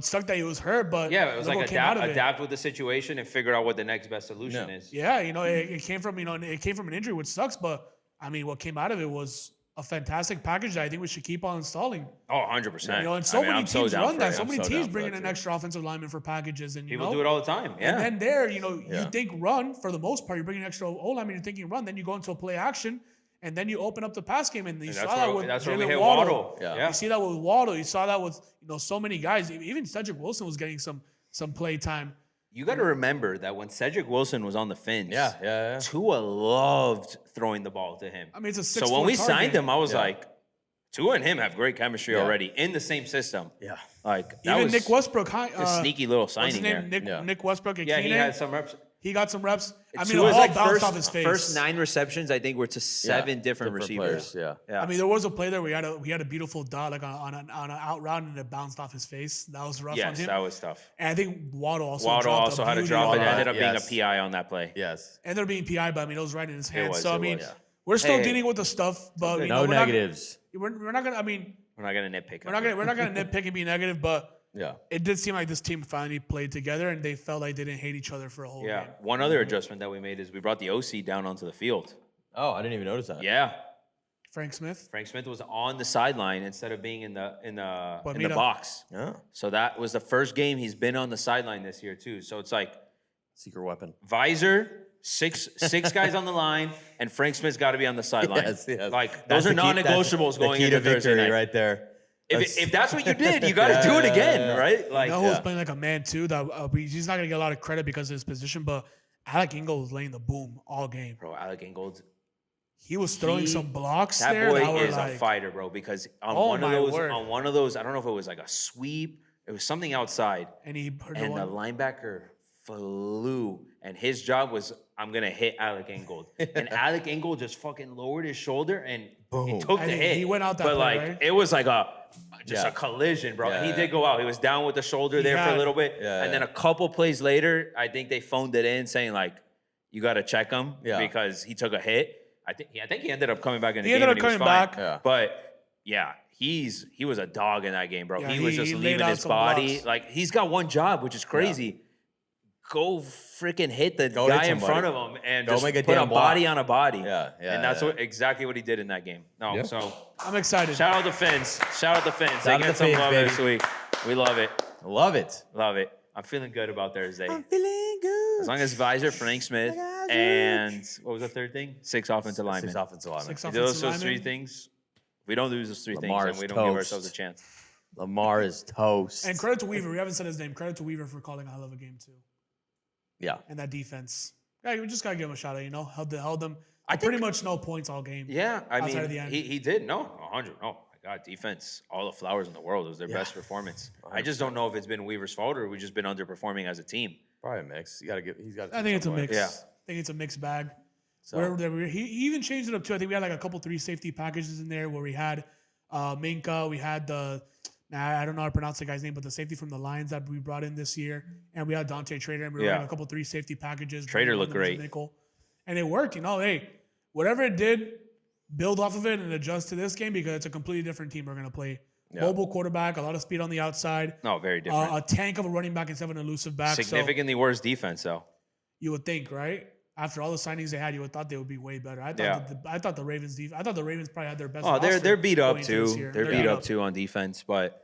sucked that he was hurt, but Yeah, it was look like what came out of it. adapt with the situation and figure out what the next best solution is. Yeah, it came from an injury, which sucks. But I mean, what came out of it was a fantastic package that I think we should keep on installing. Oh, 100%. And so many teams run that. So many teams down bring for in that an too. extra offensive lineman for packages, and People do it all the time. Yeah. And then you think run for the most part. You're bringing an extra O lineman. You're thinking run. Then you go into a play action, and then you open up the pass game. And you saw that with that's where we Jalen hit Waddle. Waddle. Yeah. You see that with Waddle. You saw that with so many guys. Even Cedric Wilson was getting some play time. You got to remember that when Cedric Wilson was on the Fins, Yeah. Tua loved throwing the ball to him. I mean, it's a 6'4" So when we target. signed him, I was like, Tua and him have great chemistry Yeah. already in the same system. Yeah. Like that Even was Nick Westbrook, a sneaky little what's his signing name? there. Nick Westbrook. Yeah, he had some reps. He got some reps. I mean, Tua's all like bounced off his face. first 9 receptions, I think, were to 7 different receivers. players, Yeah. I mean, there was a play there where we had a beautiful dot like on an out route and it bounced off his face. That was rough on Yes, him. that was tough. And I think Waddle also Had to drop it. It ended up being a Yes. PI on that play. Yes. Ended up being PI, but I mean, it was right in his hands. was, So I it mean, was. we're still Hey. dealing with the stuff, but No we're negatives. We're not gonna. I mean, We're not gonna nitpick. we're not gonna nitpick and be negative, but Yeah. it did seem like this team finally played together and they felt like they didn't hate each other for a whole Yeah. game. One other adjustment that we made is we brought the OC down onto the field. Oh, I didn't even notice that. Yeah. Frank Smith. Frank Smith was on the sideline instead of being in the Mira. box. Yeah. So that was the first game he's been on the sideline this year too. So it's like Secret weapon. Visor, six guys on the line, and Frank Smith's got to be on the sideline. Yes. Like That's those are the key- non-negotiables that's going the key into to Thursday victory night. right there. If that's what you did, you got to do it again, right? Like You know who was playing like a man too? That he's not gonna get a lot of credit because of his position, but Alec Ingold was laying the boom all game. bro, Alec Ingold, he was throwing some blocks That there. boy That were is like, a fighter, bro. Because on Oh one of my those, word. I don't know if it was like a sweep. It was something outside, and he heard and the one. linebacker flew, and his job was, I'm gonna hit Alec Ingold, and Alec Ingold just fucking lowered his shoulder and he Boom. took I the think hit. he went out that but play, like right? it was like a Yeah. collision, bro. Yeah, and he yeah. did go out. He was down with the shoulder there for a had- little bit, Yeah, and then yeah. a couple plays later, I think they phoned it in saying like, you got to check him Yeah. because he took a hit. I think he ended up coming back in the He game. ended up and he was coming fine. back. Yeah. But yeah, he was a dog in that game, bro. Yeah, he was just he laid leaving out his some body. blocks. Like he's got one job, which is crazy. Go freaking hit the Go hit guy in somebody. front of him and Go just make a put a damn block. body on a body. Yeah, yeah, And that's yeah. exactly what he did in that game. No, Yeah. so I'm excited. shout out the Finns. Shout out the Finns. They Shout out get the some Finns, love baby. this week. We love it. Love it. Love it. I'm feeling good about Thursday. Feeling good. As long as Visor, Frank Smith, and what was the third thing? 6 offensive linemen. 6 offensive linemen. Six If offensive those three linemen. things, if we don't lose those three Lamar things, is then we don't give toast. ourselves a chance. Lamar is toast. And credit to Weaver. We haven't said his name. Credit to Weaver for calling a hell of a game too. Yeah. And that defense. Yeah, we just gotta give him a shout out. You know, held them. I Pretty think- much no points all game. Yeah, I Outside of the mean, end. he did. No, 100. Oh, my God, defense, all the flowers in the world. It was their best performance. I just don't know if it's been Weaver's fault or we've just been underperforming as a team. Probably a mix. He's got. I think it's a mix. Yeah. I think it's a mixed bag. So- Whatever they were, he even changed it up too. I think we had like a couple 3 safety packages in there where we had Minka, we had I don't know how to pronounce the guy's name, but the safety from the Lions that we brought in this year, and we had Dante Trader, and we were Yeah. running a couple 3 safety packages. Trader one looked of them was a great. nickel. And it worked. You know, hey, whatever it did, build off of it and adjust to this game because it's a completely different team we're gonna play. Yeah. Mobile quarterback, a lot of speed on the outside, No, very different. a tank of a running back instead of an elusive back. So Significantly worse defense, though. you would think, right? After all the signings they had, you would thought they would be way better. I thought Yeah. I thought the Ravens probably had their best. Oh, they're roster beat up going into this too. year. They're beat up too on defense, but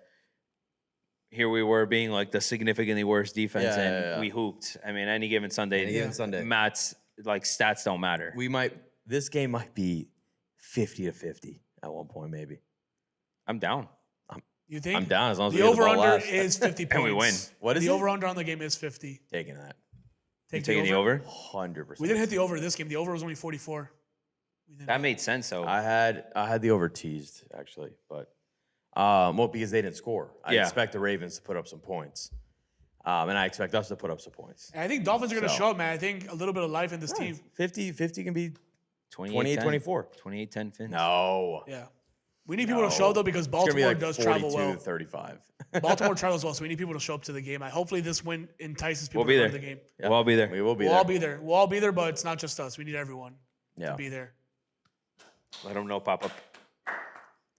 here we were being like the significantly worse defense, Yeah, and yeah, yeah. we hooped. I mean, any given Sunday, Any given Sunday. Matt's like stats don't matter. This game might be 50-50 at one point, maybe. I'm down. You think? I'm down as long as The we get the ball over-under last. is 50 points. And we win. What is the it? over-under on the game is 50. Taking that. You taking the over? 100%. We didn't hit the over this game. The over was only 44. We didn't That hit. made sense, though. I had the over teased actually, but well, because they didn't score. I Yeah. expect the Ravens to put up some points, and I expect us to put up some points. And I think Dolphins are going to So- show up, man. I think a little bit of life in this team. 50 can be 28-10. 28-24. 28-10 Fins. No. Yeah. We need people to show up, though, because It's gonna be Baltimore like does travel well. 42-35. Baltimore travels well, so we need people to show up to the game. Hopefully this win entices people We'll be to there. go to the game. Yeah. We'll all be there. We will be We'll there. all be there. We'll all be there, but it's not just us. We need everyone Yeah. to be there. Let them know, Papa.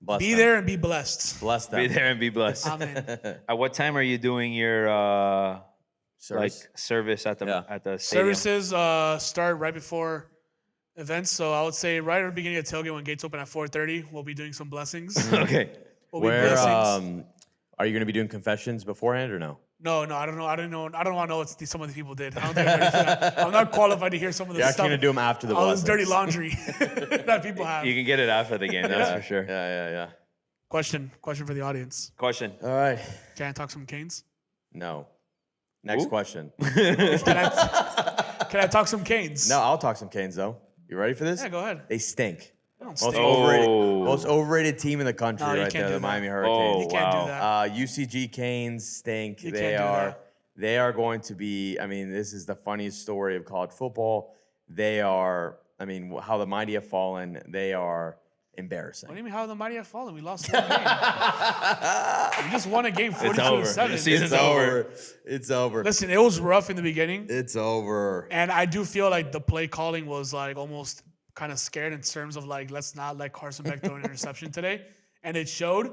Bless Be them. there and be blessed. Bless them. Be there and be blessed. Amen. At what time are you doing your Service. service at the Yeah. stadium? Services start right before events, so I would say right at the beginning of tailgate when gates open at 4:30, we'll be doing some blessings. Okay. We'll be Where blessings. are you going to be doing confessions beforehand or no? No, I don't know. I don't want to know what some of the people did. I don't think I'm ready for that. I'm not qualified to hear some of the You're stuff. actually going to do them after the All this blessings. dirty laundry that people have. You can get it after the game, that's for sure. Yeah. Question for the audience. Question. All right. Can I talk some Canes? No. Next Ooh. question. Can I talk some Canes? No, I'll talk some Canes though. You ready for this? Yeah, go ahead. They stink. They don't Most stink. overrated, overrated team in the country No, you right can't there, do the that. Miami You Hurricanes. can't do wow. that. UCG Canes stink. You They can't do are. that. They are going to be. I mean, this is the funniest story of college football. They are. I mean, how the mighty have fallen. They are embarrassing. What do you mean how the mighty have fallen? We lost one game. We just won a game It's over. 42-7. The season's It's over. over. It's over. Listen, it was rough in the beginning. It's over. And I do feel like the play calling was like almost kind of scared in terms of like, let's not let Carson Beck throw an interception today. And it showed.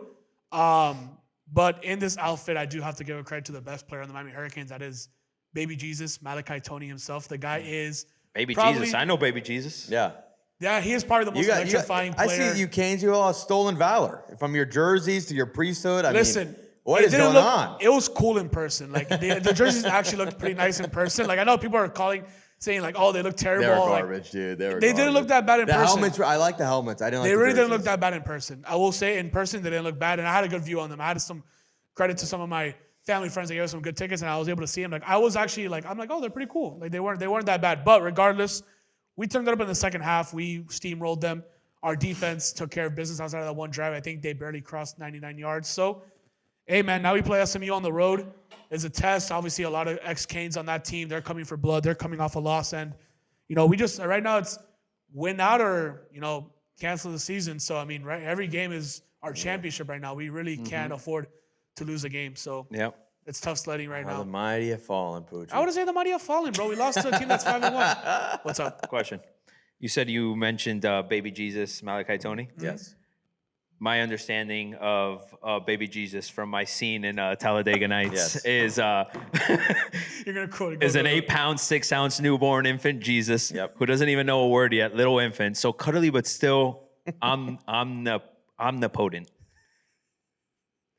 But in this outfit, I do have to give a credit to the best player on the Miami Hurricanes. That is Baby Jesus, Malachi Tony himself. The guy is Baby probably- Jesus. I know Baby Jesus. Yeah. Yeah, he is probably the most electrifying I player. see you Canes. You all have stolen valor from your jerseys to your priesthood. I Listen, mean, what it is didn't going look- on? It was cool in person. Like the jerseys actually looked pretty nice in person. Like I know people are saying like, oh, they look terrible. They were Like, garbage, dude. They didn't look that bad in the person. helmets. I like the helmets. I didn't. They like really the didn't look jerseys. that bad in person. I will say in person they didn't look bad, and I had a good view on them. I had some credit to some of my family friends that gave us some good tickets, and I was able to see them. Like I was actually like, I'm like, oh, they're pretty cool. Like they weren't that bad. But regardless, we turned it up in the second half. We steamrolled them. Our defense took care of business outside of that one drive. I think they barely crossed 99 yards. So, hey, man, now we play SMU on the road. It's a test. Obviously, a lot of ex-Canes on that team. They're coming for blood. They're coming off a loss. And, we just, right now, it's win out or, cancel the season. So, I mean, right, every game is our championship right now. We really can't afford to lose a game. So, it's tough sledding right now. The mighty have fallen, Pooch. I wouldn't say the mighty have fallen, bro. We lost to a team that's 5-1. What's up? Question. You said you mentioned Baby Jesus, Malachi Tony. Yes. My understanding of Baby Jesus from my scene in Talladega Nights is You're gonna quote it. is an 8-pound, 6-ounce newborn infant Jesus who doesn't even know a word yet, little infant, so cuddly but still omnipotent.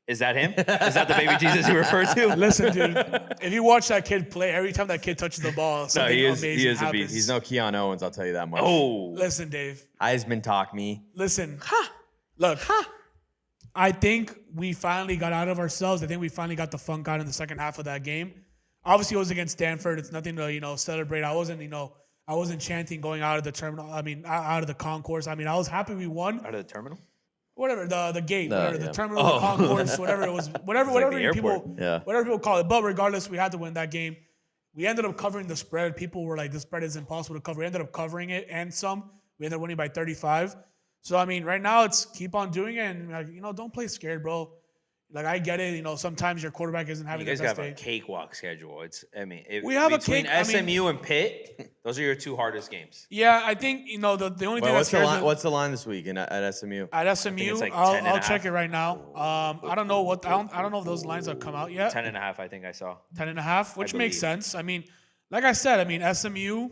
Is that him? Is that the Baby Jesus you refer to? Listen, dude. If you watch that kid play, every time that kid touches the ball, something amazing he is a happens. beast. He's no Keon Owens, I'll tell you that much. Oh. Listen, Dave. Heisman talk me. Listen. Look. I think we finally got out of ourselves. I think we finally got the funk out in the second half of that game. Obviously, it was against Stanford. It's nothing to, celebrate. I wasn't chanting going out of the terminal. I mean, out of the concourse. I mean, I was happy we won. Out of the terminal? Whatever, the gate, the terminal, the concourse, whatever it was, whatever people call it. But regardless, we had to win that game. We ended up covering the spread. People were like, the spread is impossible to cover. We ended up covering it and some. We ended up winning by 35. So, I mean, right now it's keep on doing it and, don't play scared, bro. Like, I get it. sometimes your quarterback isn't having the best day. You guys have a cakewalk schedule. We have between SMU and Pitt, those are your two hardest games. Yeah, I think, the only thing that scares what's the line this week at SMU? At SMU, like I'll check it right now. I don't know I don't know if those lines have come out yet. 10.5, I think I saw. 10.5, which makes sense. I mean, like I said, SMU,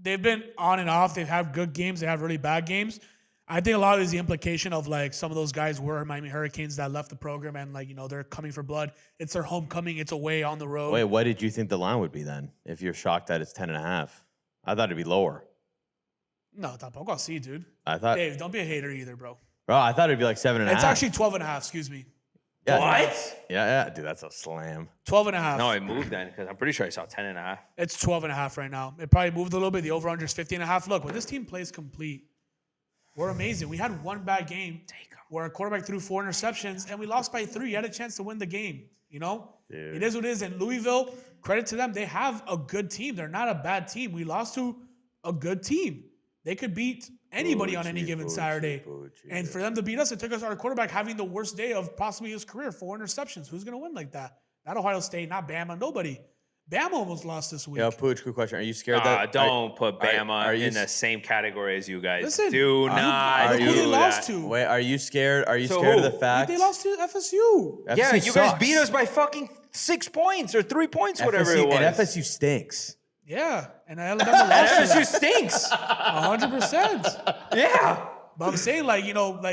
they've been on and off. They've had good games. They have really bad games. I think a lot of it is the implication of some of those guys were Miami Hurricanes that left the program and they're coming for blood. It's their homecoming. It's away on the road. Wait, what did you think the line would be then? If you're shocked that it's 10.5, I thought it'd be lower. No, tampoco así, dude. I thought. Dave, don't be a hater either, bro. Bro, I thought it'd be like 7.5. It's actually 12.5. Excuse me. Yeah, What? Yeah, dude, that's a slam. 12.5. No, it moved then because I'm pretty sure I saw 10.5. It's 12.5 right now. It probably moved a little bit. The over/under is 50.5. Look, when this team plays complete, we're amazing. We had one bad game where our quarterback threw 4 interceptions and we lost by 3. You had a chance to win the game. Dude. It is what it is. And Louisville, credit to them, they have a good team. They're not a bad team. We lost to a good team. They could beat anybody on any given Saturday. And for them to beat us, it took us our quarterback having the worst day of possibly his career, 4 interceptions. Who's going to win like that? Not Ohio State, not Bama, nobody. Bama almost lost this week. Yo, Pooch, good question. Are you scared that... Don't put Bama in the same category as you guys. Listen, do not look do who they lost that. to. Wait, are you scared? Are you scared of the fact... They lost to FSU. FSU Yeah, you guys sucks. beat us by fucking 6 points or 3 points, whatever it was. And FSU stinks. Yeah, and Alabama lost to FSU stinks. 100%. Yeah. But I'm saying,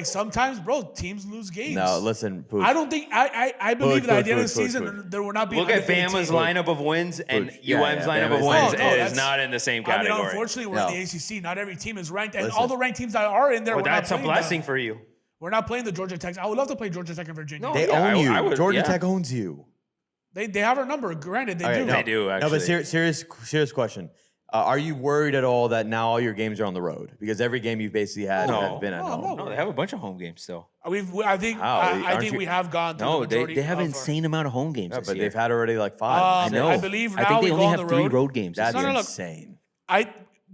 sometimes, bro, teams lose games. No, listen, Pooch. I don't think I believe that at the end of the season there will not be. Look at Bama's lineup of wins and UM's lineup of wins is not in the same category. I mean, unfortunately, we're in the ACC. Not every team is ranked, and all the ranked teams that are in there. Well, that's a blessing for you. We're not playing the Georgia Tech. I would love to play Georgia Tech and Virginia. No, They own you. Georgia Tech owns you. They have our number. Granted, they do. They do, actually. No, but serious question. Are you worried at all that now all your games are on the road? Because every game you've basically had has been at home. No, they have a bunch of home games still. I think we have gone through the majority. They have an insane amount of home games. Yeah, this but year. they've had already like 5. I know. I believe now I think we they go only on have the 3 road. road games. That's look. insane.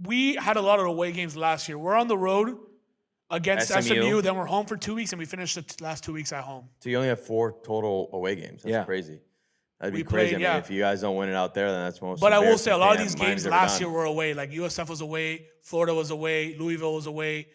We had a lot of away games last year. We're on the road against SMU. Then we're home for 2 weeks, and we finished the last 2 weeks at home. So you only have 4 total away games. That's crazy. That'd be We crazy. played, I mean, if you guys don't win it out there, then that's most. But I will say a lot of these embarrassing games thing Miami's last ever year were away. Like USF was away, Florida was away, Louisville was away,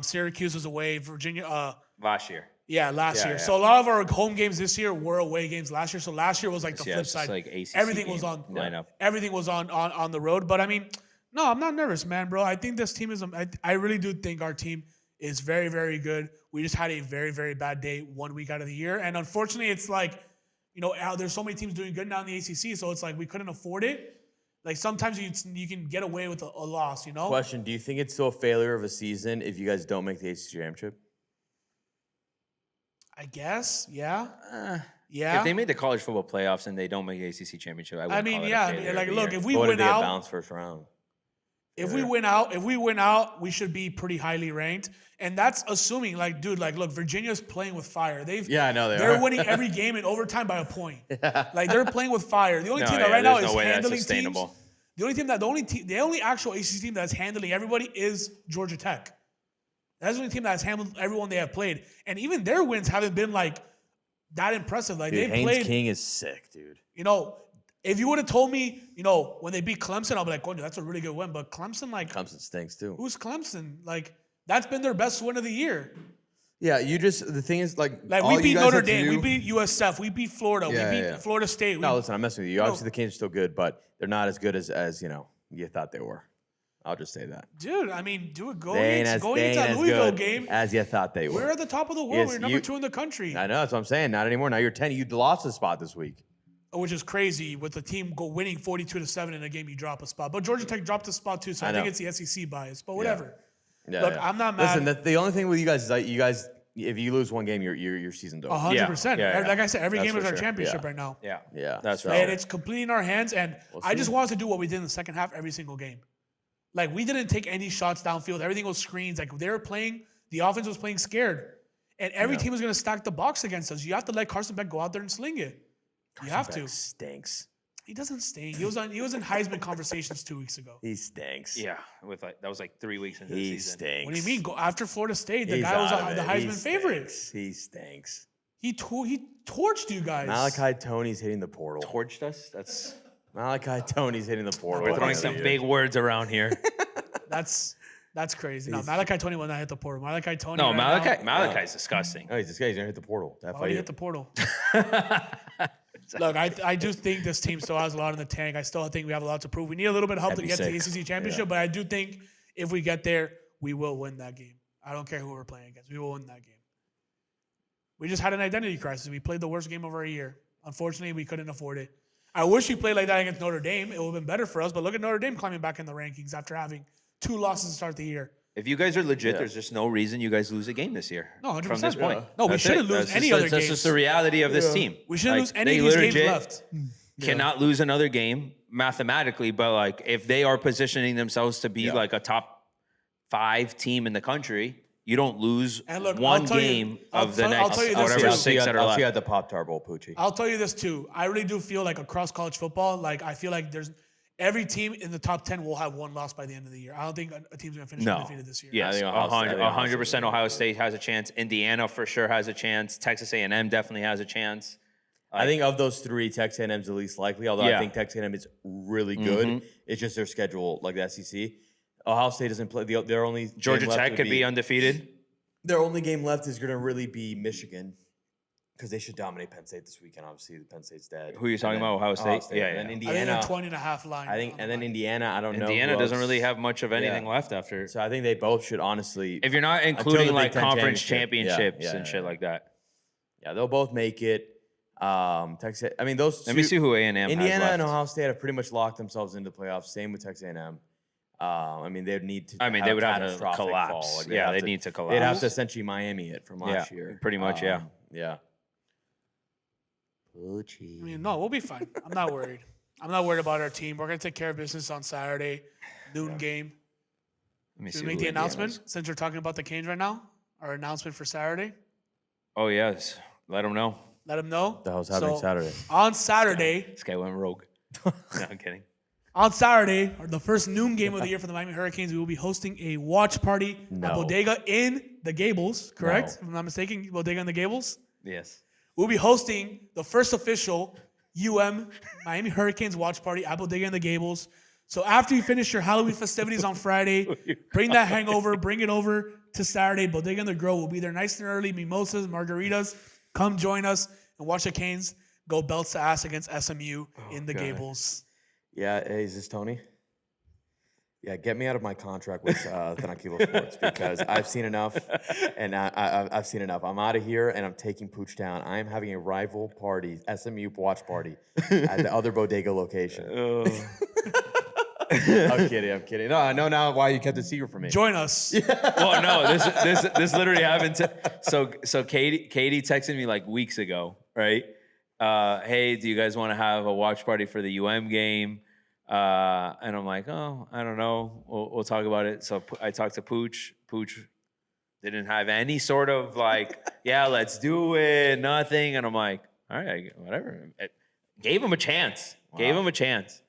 Syracuse was away, Virginia. Last year. Yeah, last year. Yeah. So a lot of our home games this year were away games last year. So last year was like the flip side. Like ACC Everything was on lineup. Everything was on the road. But I mean, no, I'm not nervous, man, bro. I think this team is. I really do think our team is very, very good. We just had a very, very bad day 1 week out of the year, and unfortunately, it's like, there's so many teams doing good now in the ACC. So it's like we couldn't afford it. Like sometimes you can get away with a loss. Question: do you think it's still a failure of a season if you guys don't make the ACC championship? I guess, yeah. Yeah. If they made the college football playoffs and they don't make the ACC championship, I mean, look, if we What win if they get out, bounced first round? If we win out, we should be pretty highly ranked. And that's assuming, like, dude, like, look, Virginia's playing with fire. They're winning every game in overtime by a point. Like, they're playing with fire. The only team that right now is handling teams. The only actual ACC team that's handling everybody is Georgia Tech. That's the only team that's handled everyone they have played. And even their wins haven't been, like, that impressive. Like, dude, they played. Haynes King is sick, dude. You know, if you would have told me, you know, when they beat Clemson, I'll be like, oh, that's a really good win. But Clemson, like. Clemson stinks, too. Who's Clemson? Like, that's been their best win of the year. Yeah, the thing is, like we beat Notre Dame, we beat USF, we beat Florida, we beat Florida State. No, listen, I'm messing with you. Obviously, the Canes are still good, but they're not as good as you know, you thought they were. I'll just say that. Dude, I mean, going into that Louisville game. As you thought they were. We're at the top of the world. We're number 2 in the country. I know, that's what I'm saying. Not anymore. Now you're 10. You lost a spot this week. Which is crazy with the team winning 42-7 in a game, you drop a spot. But Georgia Tech dropped a spot too, so I think it's the SEC bias. But whatever. Yeah, look, I'm not mad. Listen, the only thing with you guys is that you guys, if you lose one game, your season's over. 100%. Like I said, every game is our championship right now. Yeah. That's right. And it's completely in our hands. And I just want us to do what we did in the second half every single game. Like, we didn't take any shots downfield. Everything was screens. Like, they were playing, the offense was playing scared. And every team was going to stack the box against us. You have to let Carson Beck go out there and sling it. You have to. Stinks. He doesn't stink. He was in Heisman conversations 2 weeks ago. He stinks. Yeah, that was like 3 weeks into the season. He stinks. What do you mean? Go after Florida State, the guy was the Heisman favorite. He stinks. He torched you guys. Malachi Tony's hitting the portal. Torched us? That's Malachi Tony's hitting the portal. We're throwing some big words around here. That's crazy. No, Malachi Tony will not hit the portal. Malachi's disgusting. No, he's gonna hit the portal. Why would he hit the portal? Look, I do think this team still has a lot in the tank. I still think we have a lot to prove. We need a little bit of help to get to the ACC championship, but I do think if we get there, we will win that game. I don't care who we're playing against. We will win that game. We just had an identity crisis. We played the worst game of our year. Unfortunately, we couldn't afford it. I wish we played like that against Notre Dame. It would have been better for us, but look at Notre Dame climbing back in the rankings after having 2 losses to start the year. If you guys are legit, there's just no reason you guys lose a game this year. No, 100%. From this point. No, we shouldn't lose any other games. That's just the reality of this team. We shouldn't lose any of these games left. Cannot lose another game mathematically, but like if they are positioning themselves to be like a top 5 team in the country, you don't lose one game of the next whatever 6 that are left. I'll see you at the Pop-Tart Bowl, Poochie. I'll tell you this too. I really do feel like across college football, like I feel like there's every team in the top 10 will have 1 loss by the end of the year. I don't think a team's going to finish undefeated this year. Yes, 100% Ohio State has a chance. Indiana for sure has a chance. Texas A&M definitely has a chance. I think of those 3, Texas A&M's the least likely, although I think Texas A&M is really good. It's just their schedule, like the SEC. Ohio State doesn't play. Their only Georgia Tech could be undefeated. Their only game left is going to really be Michigan. Because they should dominate Penn State this weekend. Obviously, Penn State's dead. Who are you talking about? Ohio State? Yeah. And then Indiana. I think 20.5 line. And then Indiana, I don't know. Indiana doesn't really have much of anything left after. So I think they both should honestly. If you're not including like conference championships and shit like that. Yeah, they'll both make it. Texas. I mean, those. Let me see who A&M has Indiana left. and Ohio State have pretty much locked themselves into the playoffs. Same with Texas A&M. I mean, they'd need to. They would have to collapse. Like they'd need to collapse. They'd have to essentially Miami it from last year. Pretty much, Yeah. I mean, no, we'll be fine. I'm not worried. I'm not worried about our team. We're going to take care of business on Saturday, noon game. Should we make the announcement since we're talking about the Canes right now? Our announcement for Saturday? Oh, yes. Let them know. Let them know. What the hell's happening Saturday? On Saturday. This guy went rogue. No, I'm kidding. On Saturday, or the first noon game of the year for the Miami Hurricanes, we will be hosting a watch party at Bodega in the Gables, correct? If I'm not mistaken, Bodega in the Gables? Yes. We'll be hosting the first official Miami Hurricanes watch party at Bodega in the Gables. So after you finish your Halloween festivities on Friday, bring that hangover, bring it over to Saturday. Bodega in the Grill will be there nice and early. Mimosas, margaritas. Come join us and watch the Canes go belt to ass against SMU in the Gables. Yeah, hey, is this Tony? Yeah, get me out of my contract with Tranquilo Sports because I've seen enough, and I've seen enough. I'm out of here, and I'm taking Pooch down. I am having a rival party, SMU watch party, at the other Bodega location. I'm kidding. No, I know now why you kept it secret from me. Join us. Well, no, this literally happened. So Katie texted me like weeks ago, right? Hey, do you guys want to have a watch party for the UM game? And I'm like, oh, I don't know. We'll talk about it. So I talked to Pooch. Pooch didn't have any sort of like, yeah, let's do it, nothing. And I'm like, all right, whatever. Gave him a chance. Wow. Gave him a chance.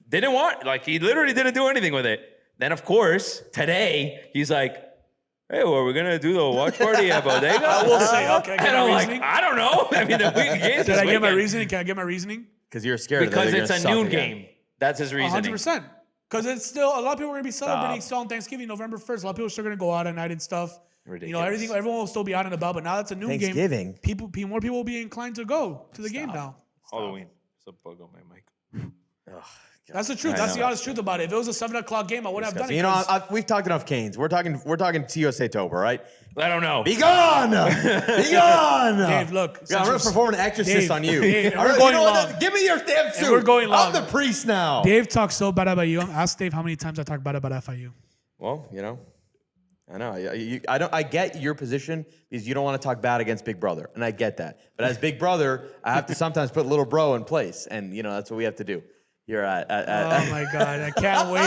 Didn't want, like, he literally didn't do anything with it. Then, of course, today, he's like, hey, well, we're going to do the watch party at Bodega. I will say, okay, And I'm like, I don't know. I mean, the game's Can I get my reasoning? Can I get my reasoning? Because you're scared. Because that it's they're a gonna noon suck again. game. That's his reasoning. 100%. Because it's still, a lot of people are going to be celebrating still on Thanksgiving, November 1st. A lot of people are still going to go out at night and stuff. Ridiculous. Everyone will still be out and about, but now that's a noon game. Thanksgiving. More people will be inclined to go to the game now. Halloween. There's a bug on my mic. Ugh, That's the truth. That's the honest truth about it. If it was a 7 o'clock game, I wouldn't have done it. You know, we've talked enough Canes. We're talking CSAtober, right? I don't know. Be gone! Be gone! Dave, look. Yeah, I'm going to perform an exorcist Dave, on you. Dave, All we're right, going you know what? long. Give me your damn suit. we're going long. I'm the priest now. Dave talks so bad about you. Ask Dave how many times I talk bad about FIU. Well, you know, I know. I get your position because you don't want to talk bad against Big Brother, and I get that. But as Big Brother, I have to sometimes put little bro in place, and you know that's what we have to do. You're Oh my God! I can't wait.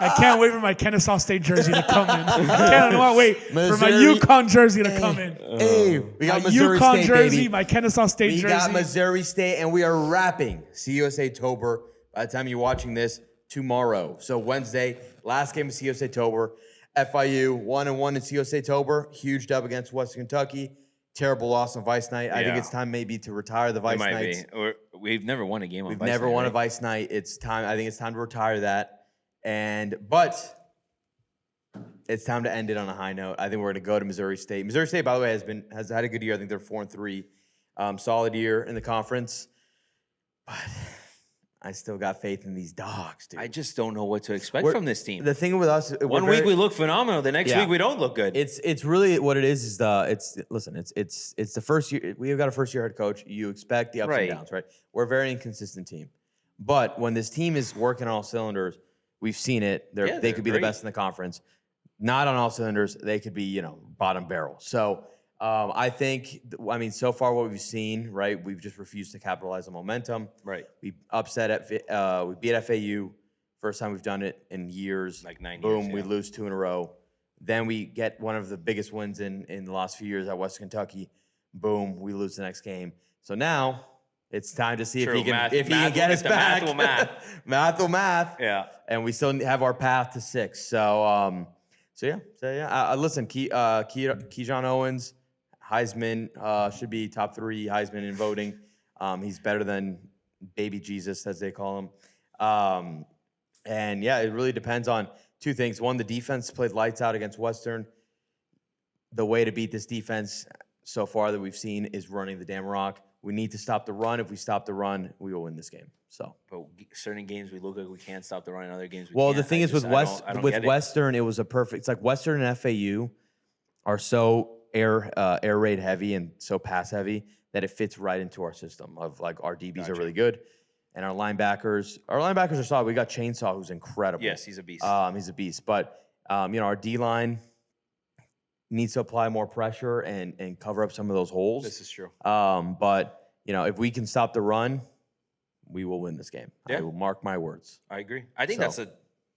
I can't wait for my Kennesaw State jersey to come in. I cannot wait for my Missouri- UConn jersey to come in. Hey, we got My Missouri UConn State, jersey, baby. my Kennesaw State We jersey. got Missouri State, and we are wrapping CSAtober by the time you're watching this tomorrow. So Wednesday, last game of CSAtober. FIU 1-1 in CSAtober. Huge dub against Western Kentucky. Terrible loss on Vice Night. I think Yeah. it's time maybe to retire the Vice It might Nights. be. Or we've never won a game on We've Vice never Night, won a right? Vice Night. It's time. I think it's time to retire that. But it's time to end it on a high note. I think we're going to go to Missouri State. Missouri State, by the way, has had a good year. I think they're 4-3. Solid year in the conference. But I still got faith in these dogs, dude. I just don't know what to expect We're- from this team. The thing with us, One week we look phenomenal. The next week we don't look good. It's really what it is it's the first year. We've got a first year head coach. You expect the ups Right. and downs, right? We're a very inconsistent team. But when this team is working on all cylinders, we've seen it. They they're could be the great. best in the conference. Not on all cylinders, they could be, bottom barrel. So I think, so far what we've seen, right? We've just refused to capitalize on momentum. Right. We we beat FAU. First time we've done it in years. Like 9 years. Boom, we yeah. lose 2 in a row. Then we get one of the biggest wins in the last few years at Western Kentucky. Boom, we lose the next game. So now it's time to see True, if he can math get will- us the back. math will math. Math will math. Yeah. And we still have our path to 6. So listen, Keyshawn Owens, Heisman should be top 3 Heisman in voting. He's better than Baby Jesus, as they call him. And yeah, it really depends on 2 things. One, the defense played lights out against Western. The way to beat this defense so far that we've seen is running the damn rock. We need to stop the run. If we stop the run, we will win this game. So. But certain games we look like we can't stop the run. In other games we Well, can't. the thing is with Western, it was a perfect. It's like Western and FAU are so air raid heavy and so pass heavy that it fits right into our system of like our DBs are really good, and our linebackers are solid. We got Chainsaw, who's incredible. Yes, he's a beast. He's a beast. But our D line needs to apply more pressure and cover up some of those holes. This is true. But if we can stop the run, we will win this game. Yeah. I will mark my words. I agree. I think that's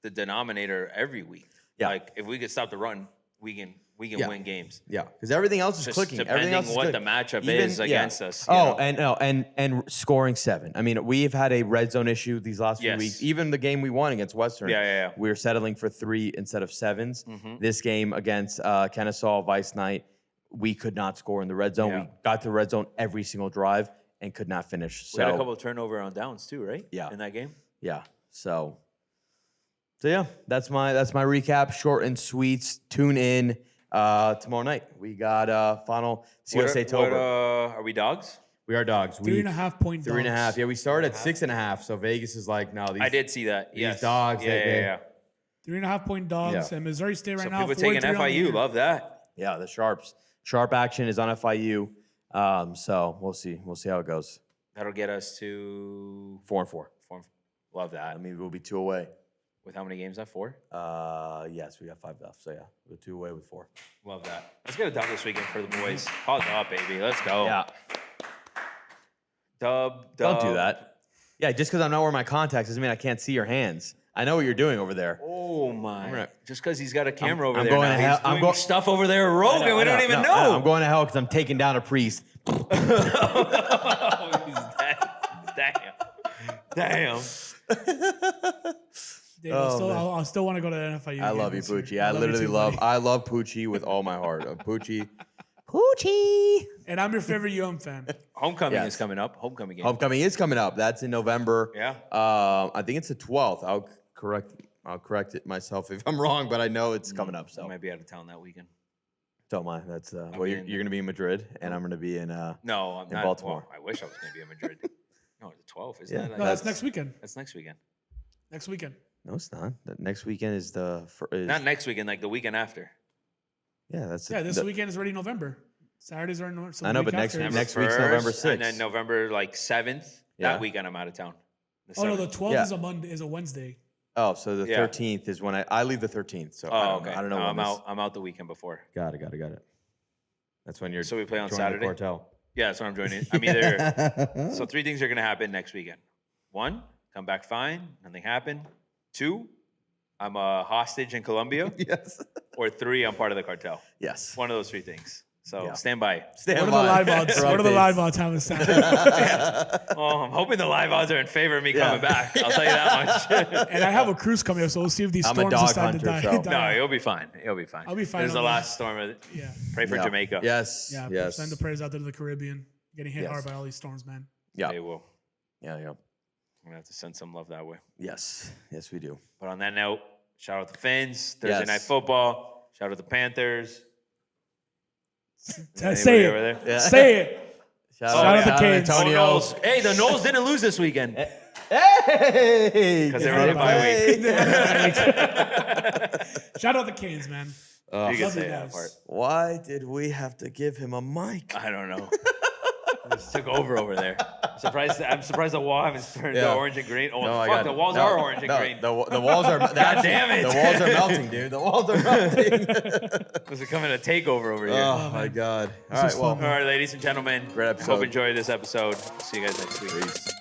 the denominator every week. Yeah. Like if we could stop the run, we can win games. Yeah, because everything else is Just clicking. Everything depending else is what clicking. the matchup Even- is against us. you Oh, know? and scoring 7. I mean, we've had a red zone issue these last few Yes. weeks. Even the game we won against Western, Yeah. we were settling for 3 instead of 7s. Mhm. This game against Kennesaw Vice Night, we could not score in the red zone. Yeah. We got to the red zone every single drive and could not finish. We had a So couple of turnover on downs too, right? Yeah. In that game. yeah, so yeah, that's my recap. Short and sweet. Tune in tomorrow night. We got final CSAtober. Are we dogs? We are dogs. 3.5 point dogs. 3.5. Yeah, we started at 6.5. So Vegas is like, no, these. I did see that. these Yes. dogs, Yeah, they- yeah. 3.5 point dogs. Yeah. And Missouri State right So now. people taking 4-3 on the FIU. year. Love that. Yeah, the sharps. Sharp action is on FIU. So we'll see. We'll see how it goes. That'll get us to 4-4. Love that. I mean, we'll be 2 away. With how many games left? 4? Yes, we got 5 left. So yeah, we're 2 away with 4. Love that. Let's get a dub this weekend for the boys. Call it up, baby. Let's go. Yeah. Dub. Don't do that. Yeah, just because I'm not wearing my contacts doesn't mean I can't see your hands. I know what you're doing over there. Oh my! Right. Just because he's got a camera over I'm there going now, to hell. he's I'm doing stuff over there. Rogan, we don't even know. I'm going to hell because I'm taking down a priest. Oh, he's damn. Dude, Oh, I'll still want to go to the FIU. I game love you, this year. Poochie. I you literally too, love. buddy. I love Poochie with all my heart. Poochie. Poochie. And I'm your favorite UM fan. Homecoming Yes. is coming up. Homecoming game. Homecoming is coming up. That's in November. Yeah. I think it's the 12th. I'll correct it myself if I'm wrong, but I know it's coming up. I So might be out of town that weekend. don't mind. That's well, be you're in- going to be in Madrid, and I'm going to be in. No, I'm In not. Baltimore. Well, I wish I was going to be in Madrid. No, the 12th, isn't Yeah. that? No, that's next weekend. That's next weekend. Next weekend. No, it's not. The next weekend is the. Not next weekend, like the weekend after. Yeah, that's. Yeah, this weekend is already November. Saturdays are in November. So I the know, week but next after is- next week's November 1st, and 6th. then November like 7th. Yeah. That weekend I'm out of town. Oh no, the 7th. 12th Yeah. is a Monday. Is a Wednesday. Oh, so the Yeah. 13th is when I leave the 13th. So Oh, okay. I don't know. No, when I'm this- out. I'm out the weekend before. Got it. That's when you're. So we play on joining the Saturday? cartel. Yeah, that's what I'm joining. I'm either. So 3 things are going to happen next weekend. 1, come back fine. Nothing happened. 2, I'm a hostage in Colombia. Yes. Or 3, I'm part of the cartel. Yes. One of those 3 things. So Yeah. stand by. Stand What are the by live odds? for What are the updates. live odds having Saturday? Oh, I'm hoping the live odds are in favor of me Yeah. coming back. I'll tell you that much. And I have a cruise coming up, so we'll see if these I'm a storms dog decide to hunter, die. so- No, die. you'll be fine. You'll be fine. I'll be fine This is the on that. last storm. Yeah. Pray for Yeah. Jamaica. Yes. Yeah. Yes. Send the prayers out there to the Caribbean. Getting hit Yes. hard by all these storms, man. Yeah. They will. Yeah. I'm gonna have to send some love that way. Yes. Yes, we do. But on that note, shout out the Fins. Thursday Yes. night football. Shout out the Panthers. Say Anybody it. over there? Yeah. Say it. Shout Shout out the to Canes. Antonio. Oh, Knowles. Hey, the Knowles didn't lose this weekend. Hey! 'Cause they were on a bye week. Shout out the Canes, man. You Uh, can Love say you that guys. part. why did we have to give him a mic? I don't know. Just took over there. I'm surprised the wall haven't turned to Yeah. orange and green. Oh, No, I fuck, got the it. walls No, are orange and no, green. The walls are. God damn it. The walls are melting, dude. The walls are melting. It's becoming a takeover over here. Oh my God! All This right, was well, fun, All right, ladies and gentlemen. Great I episode. hope you enjoyed this episode. See you guys next week. peace.